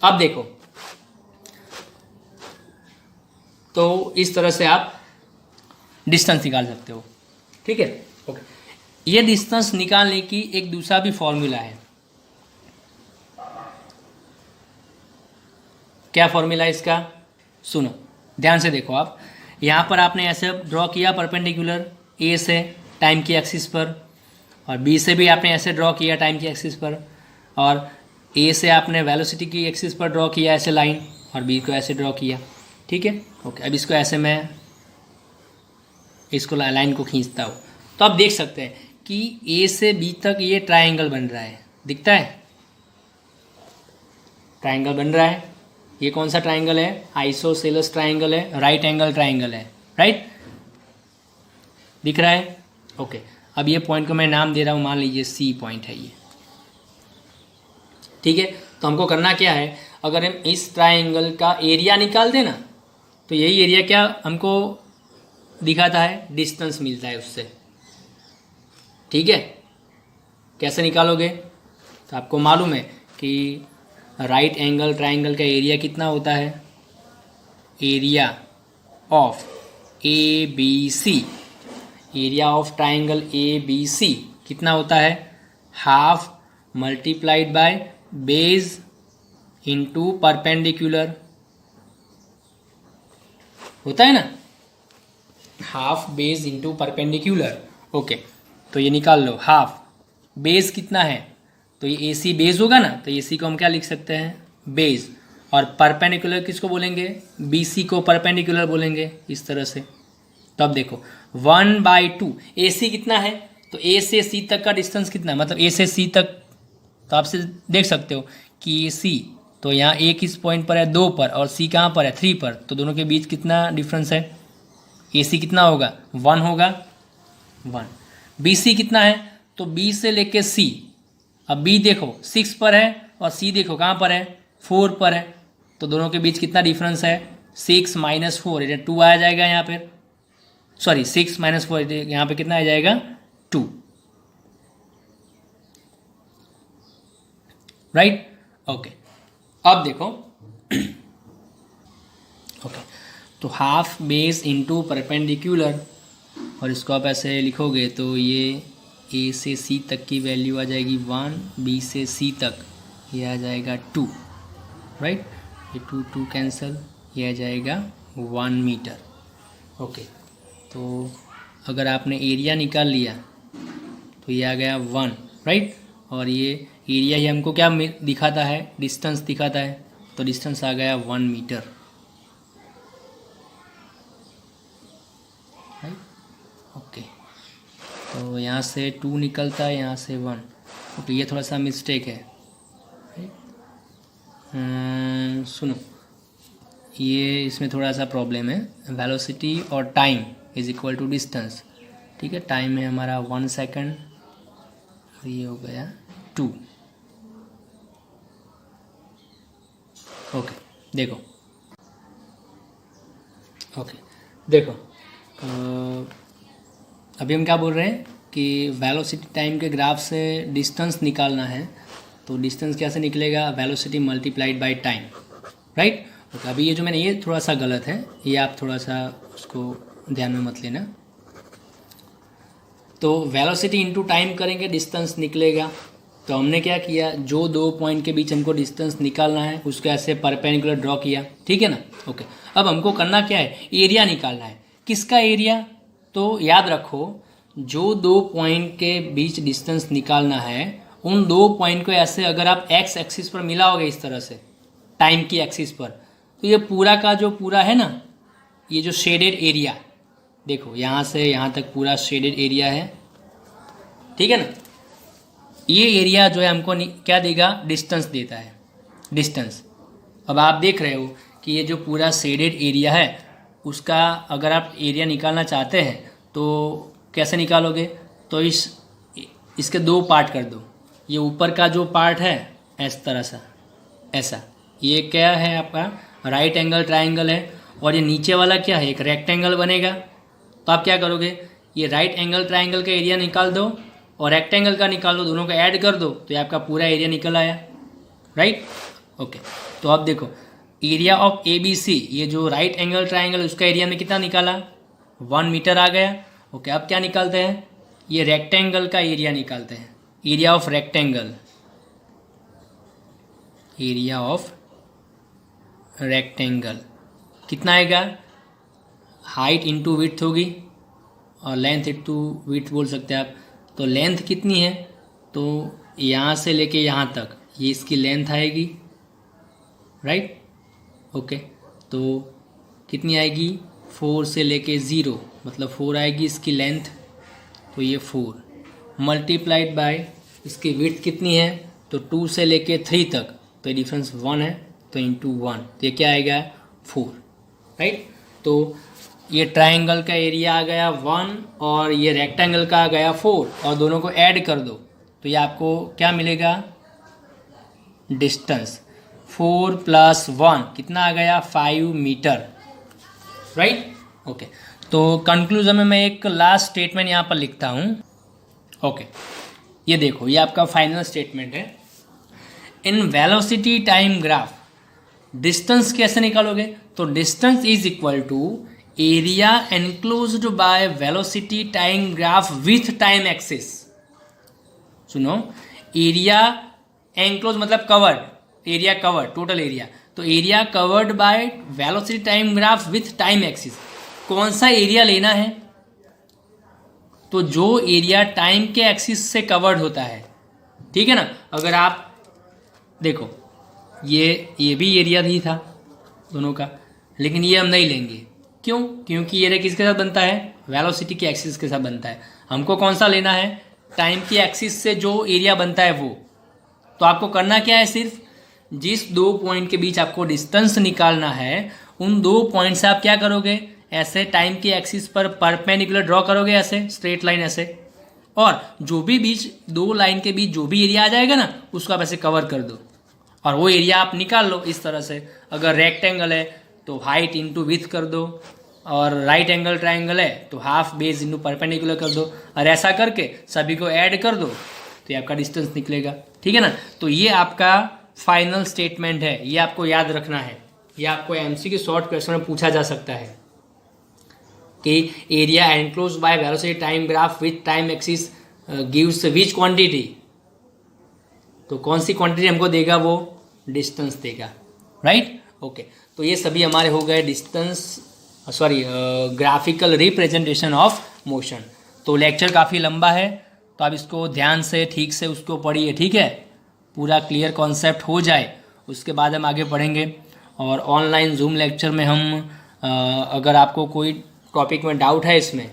अब देखो, तो इस तरह से आप डिस्टेंस निकाल सकते हो। ठीक है, ओके। ये डिस्टेंस निकालने की एक दूसरा भी फॉर्मूला है। क्या फॉर्मूला है इसका, सुनो ध्यान से देखो आप। यहाँ पर आपने ऐसे ड्रॉ किया परपेंडिकुलर ए से टाइम की एक्सिस पर, और बी से भी आपने ऐसे ड्रॉ किया टाइम की एक्सिस पर, और ए से आपने वेलोसिटी की एक्सिस पर ड्रॉ किया ऐसे लाइन, और बी को ऐसे ड्रॉ किया। ठीक है, ओके। अब इसको ऐसे मैं इसको लाइन को खींचता हूँ, तो आप देख सकते हैं कि ए से बी तक ये ट्रायंगल बन रहा है, दिखता है ट्रायंगल बन रहा है। ये कौन सा ट्रायंगल है, आइसोसेलेस ट्रायंगल है, राइट एंगल ट्रायंगल है, राइट, दिख रहा है। ओके, अब ये पॉइंट को मैं नाम दे रहा हूँ, मान लीजिए सी पॉइंट है ये। ठीक है, तो हमको करना क्या है, अगर हम इस ट्रायंगल का एरिया निकाल दें ना, तो यही एरिया क्या हमको दिखाता है, डिस्टेंस मिलता है उससे। ठीक है, कैसे निकालोगे, तो आपको मालूम है कि राइट एंगल ट्रायंगल का एरिया कितना होता है, area of A B C, area of triangle A B C कितना होता है, half multiplied by base into perpendicular, होता है ना, half base into perpendicular. Okay, तो ये निकाल लो, हाफ बेस कितना है, तो ये ए सी बेस होगा ना, तो ए सी को हम क्या लिख सकते हैं बेस, और परपेंडिकुलर किसको बोलेंगे, बी सी को परपेंडिकुलर बोलेंगे, इस तरह से। तो अब देखो 1/2 ए सी कितना है, तो ए से सी तक का डिस्टेंस कितना है, मतलब ए से सी तक, तो आपसे देख सकते हो कि ए सी, तो यहाँ ए किस पॉइंट पर है 2 पर, और सी कहाँ पर है 3 पर, तो दोनों के बीच कितना डिफरेंस है, ए सी कितना होगा 1 होगा 1। बी सी कितना है, तो बी से लेके सी, अब बी देखो 6 पर है और सी देखो कहाँ पर है 4 पर है, तो दोनों के बीच कितना डिफरेंस है 6 - 4, ये 2 आ जाएगा यहाँ पर, सॉरी 6 - 4 यहाँ पे कितना आ जाएगा 2, राइट। ओके, अब देखो ओके, तो हाफ बेस इनटू परपेंडिकुलर, और इसको आप ऐसे लिखोगे तो ये ए से सी तक की वैल्यू आ जाएगी 1, बी से सी तक ये आ जाएगा 2, राइट, ये 2 कैंसिल, ये आ जाएगा 1 मीटर। ओके, तो अगर आपने एरिया निकाल लिया तो ये आ गया 1, राइट, और ये एरिया ये हमको क्या दिखाता है, डिस्टेंस दिखाता है, तो डिस्टेंस आ गया 1 मीटर। ओके, तो यहाँ से 2 निकलता है, यहाँ से 1। ओके, ये थोड़ा सा मिस्टेक है। सुनो, ये इसमें थोड़ा सा प्रॉब्लम है। वेलोसिटी और time is equal to distance. ठीक है, टाइम है हमारा 1 सेकेंड, ये हो गया 2। ओके, देखो, ओके देखो, अभी हम क्या बोल रहे हैं कि वेलोसिटी टाइम के ग्राफ से डिस्टेंस निकालना है, तो डिस्टेंस कैसे निकलेगा, velocity multiplied by time, right. Okay, अभी ये जो मैंने, ये थोड़ा सा गलत है, ये आप थोड़ा सा उसको ध्यान में मत लेना। तो वेलोसिटी इनटू टाइम करेंगे, डिस्टेंस निकलेगा। तो हमने क्या किया, जो 2 पॉइंट के बीच हमको डिस्टेंस निकालना है उसको ऐसे परपेंडिकुलर ड्रॉ किया, ठीक है ना। ओके, अब हमको करना क्या है, एरिया निकालना है। किसका एरिया, तो याद रखो, जो 2 पॉइंट के बीच डिस्टेंस निकालना है, उन 2 पॉइंट को ऐसे अगर आप एक्स एक्सिस पर मिलाओगे इस तरह से, टाइम की एक्सिस पर, तो ये पूरा का जो पूरा है ना, ये जो शेडेड एरिया, देखो यहाँ से यहाँ तक पूरा शेडेड एरिया है, ठीक है ना। ये एरिया जो है हमको क्या देगा, डिस्टेंस देता है, डिस्टेंस। अब आप देख रहे हो कि ये जो पूरा शेडेड एरिया है, उसका अगर आप एरिया निकालना चाहते हैं तो कैसे निकालोगे, तो इसके 2 पार्ट कर दो। ये ऊपर का जो पार्ट है इस तरह सा, ऐसा, ये क्या है आपका राइट एंगल ट्रायंगल है, और ये नीचे वाला क्या है, एक रेक्टेंगल बनेगा। तो आप क्या करोगे, ये राइट एंगल ट्रायंगल का एरिया निकाल दो और रेक्टेंगल का निकाल दो, दोनों को ऐड कर दो, तो ये आपका पूरा एरिया निकल आया, राइट। ओके, तो अब देखो, एरिया ऑफ ABC, ये जो राइट एंगल ट्रायंगल, उसका एरिया में कितना निकाला, 1 मीटर आ गया। ओके, अब क्या निकालते हैं, ये रेक्टेंगल का एरिया निकालते हैं, area of rectangle, area of rectangle कितना आएगा, हाइट इंटू विड्थ होगी और लेंथ इंटू विड्थ बोल सकते हैं आप। तो लेंथ कितनी है, तो यहाँ से लेके यहाँ तक ये इसकी लेंथ आएगी, राइट। ओके, तो कितनी आएगी, 4 से लेके 0, मतलब 4 आएगी इसकी लेंथ, तो ये 4 मल्टीप्लाइड बाय इसकी विड्थ कितनी है, तो 2 से लेके 3 तक, तो ये डिफरेंस 1 है, तो इंटू 1, तो ये क्या आएगा 4, राइट। तो ये ट्रायंगल का एरिया आ गया 1 और ये रेक्टेंगल का आ गया 4, और दोनों को ऐड कर दो, तो ये आपको क्या मिलेगा, डिस्टेंस 4 + 1 कितना आ गया, 5 मीटर, राइट। ओके, तो कंक्लूजन में मैं एक लास्ट स्टेटमेंट यहाँ पर लिखता हूँ। ओके, ये देखो, ये आपका फाइनल स्टेटमेंट है। In velocity time graph distance कैसे निकालोगे, तो distance is equal to area enclosed by velocity time graph with time axis. सुनो, एरिया एनक्लोज मतलब covered, area covered, total area, तो area covered by velocity time graph with time axis. कौन सा area लेना है, तो जो एरिया टाइम के एक्सिस से कवर्ड होता है, ठीक है ना। अगर आप देखो, ये भी एरिया ही था दोनों का, लेकिन ये हम नहीं लेंगे, क्यों, क्योंकि एरिया किसके साथ बनता है, वेलोसिटी के एक्सिस के साथ बनता है। हमको कौन सा लेना है, टाइम की एक्सिस से जो एरिया बनता है वो। तो आपको करना क्या है, सिर्फ जिस 2 पॉइंट के बीच आपको डिस्टेंस निकालना है, उन 2 पॉइंट से आप क्या करोगे, ऐसे टाइम की एक्सिस पर परपेंडिकुलर ड्रॉ करोगे, ऐसे स्ट्रेट लाइन ऐसे, और जो भी बीच 2 लाइन के बीच जो भी एरिया आ जाएगा ना, उसको आप ऐसे कवर कर दो, और वो एरिया आप निकाल लो इस तरह से। अगर रेक्टेंगल है तो हाइट इंटू विड्थ कर दो, और राइट एंगल ट्रायंगल है तो हाफ बेस इंटू परपेंडिकुलर कर दो, और ऐसा करके सभी को ऐड कर दो, तो ये आपका डिस्टेंस निकलेगा, ठीक है ना। तो ये आपका फाइनल स्टेटमेंट है, ये आपको याद रखना है। ये आपको एमसीक्यू शॉर्ट क्वेश्चन में पूछा जा सकता है कि area enclosed by velocity time graph with time axis gives which quantity, तो कौन सी क्वांटिटी हमको देगा, वो डिस्टेंस देगा, राइट। ओके, तो ये सभी हमारे हो गए distance, sorry graphical representation of motion. तो लेक्चर काफ़ी लंबा है, तो आप इसको ध्यान से ठीक से उसको पढ़िए, ठीक है, पूरा क्लियर कॉन्सेप्ट हो जाए उसके बाद हम आगे पढ़ेंगे। और ऑनलाइन जूम लेक्चर में हम अगर आपको कोई टॉपिक में डाउट है इसमें,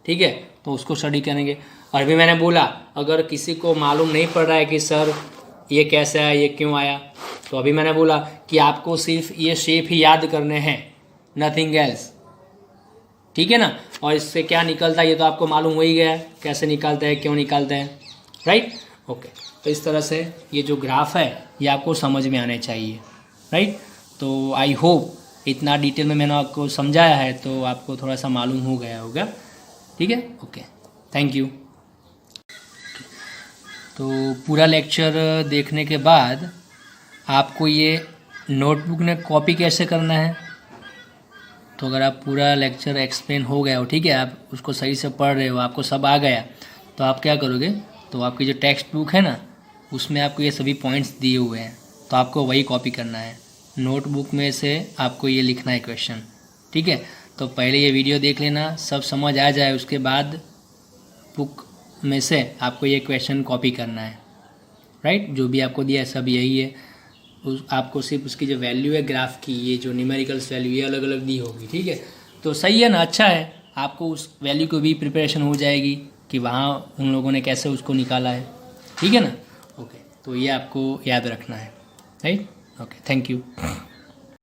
ठीक है, तो उसको स्टडी करेंगे। और भी मैंने बोला अगर किसी को मालूम नहीं पड़ रहा है कि सर ये कैसे आया, ये क्यों आया, तो अभी मैंने बोला कि आपको सिर्फ ये शेप ही याद करने हैं, नथिंग एल्स, ठीक है ना। और इससे क्या निकलता है ये तो आपको मालूम हो ही गया है, कैसे निकालते हैं, क्यों निकालते हैं, राइट। ओके, तो इस तरह से ये जो ग्राफ है ये आपको समझ में आने चाहिए, राइट। तो आई होप इतना डिटेल में मैंने आपको समझाया है तो आपको थोड़ा सा मालूम हो गया होगा, ठीक है। Okay, thank you. तो पूरा लेक्चर देखने के बाद आपको ये नोटबुक में कॉपी कैसे करना है, तो अगर आप पूरा लेक्चर एक्सप्लेन हो गया हो, ठीक है, आप उसको सही से पढ़ रहे हो, आपको सब आ गया, तो आप क्या करोगे, तो आपकी जो टेक्स्ट बुक है ना उसमें आपको ये सभी पॉइंट्स दिए हुए हैं, तो आपको वही कॉपी करना है। नोटबुक में से आपको ये लिखना है क्वेश्चन, ठीक है। तो पहले ये वीडियो देख लेना, सब समझ आ जाए, उसके बाद बुक में से आपको ये क्वेश्चन कॉपी करना है, राइट। जो भी आपको दिया है सब यही है, आपको सिर्फ उसकी जो वैल्यू है ग्राफ की, ये जो न्यूमेरिकल्स वैल्यू ये अलग अलग दी होगी, ठीक है। तो सही है ना, अच्छा है, आपको उस वैल्यू को भी प्रिपरेशन हो जाएगी कि वहाँ उन लोगों ने कैसे उसको निकाला है, ठीक है ना। ओके, तो ये आपको याद रखना है, राइट। Okay, thank you.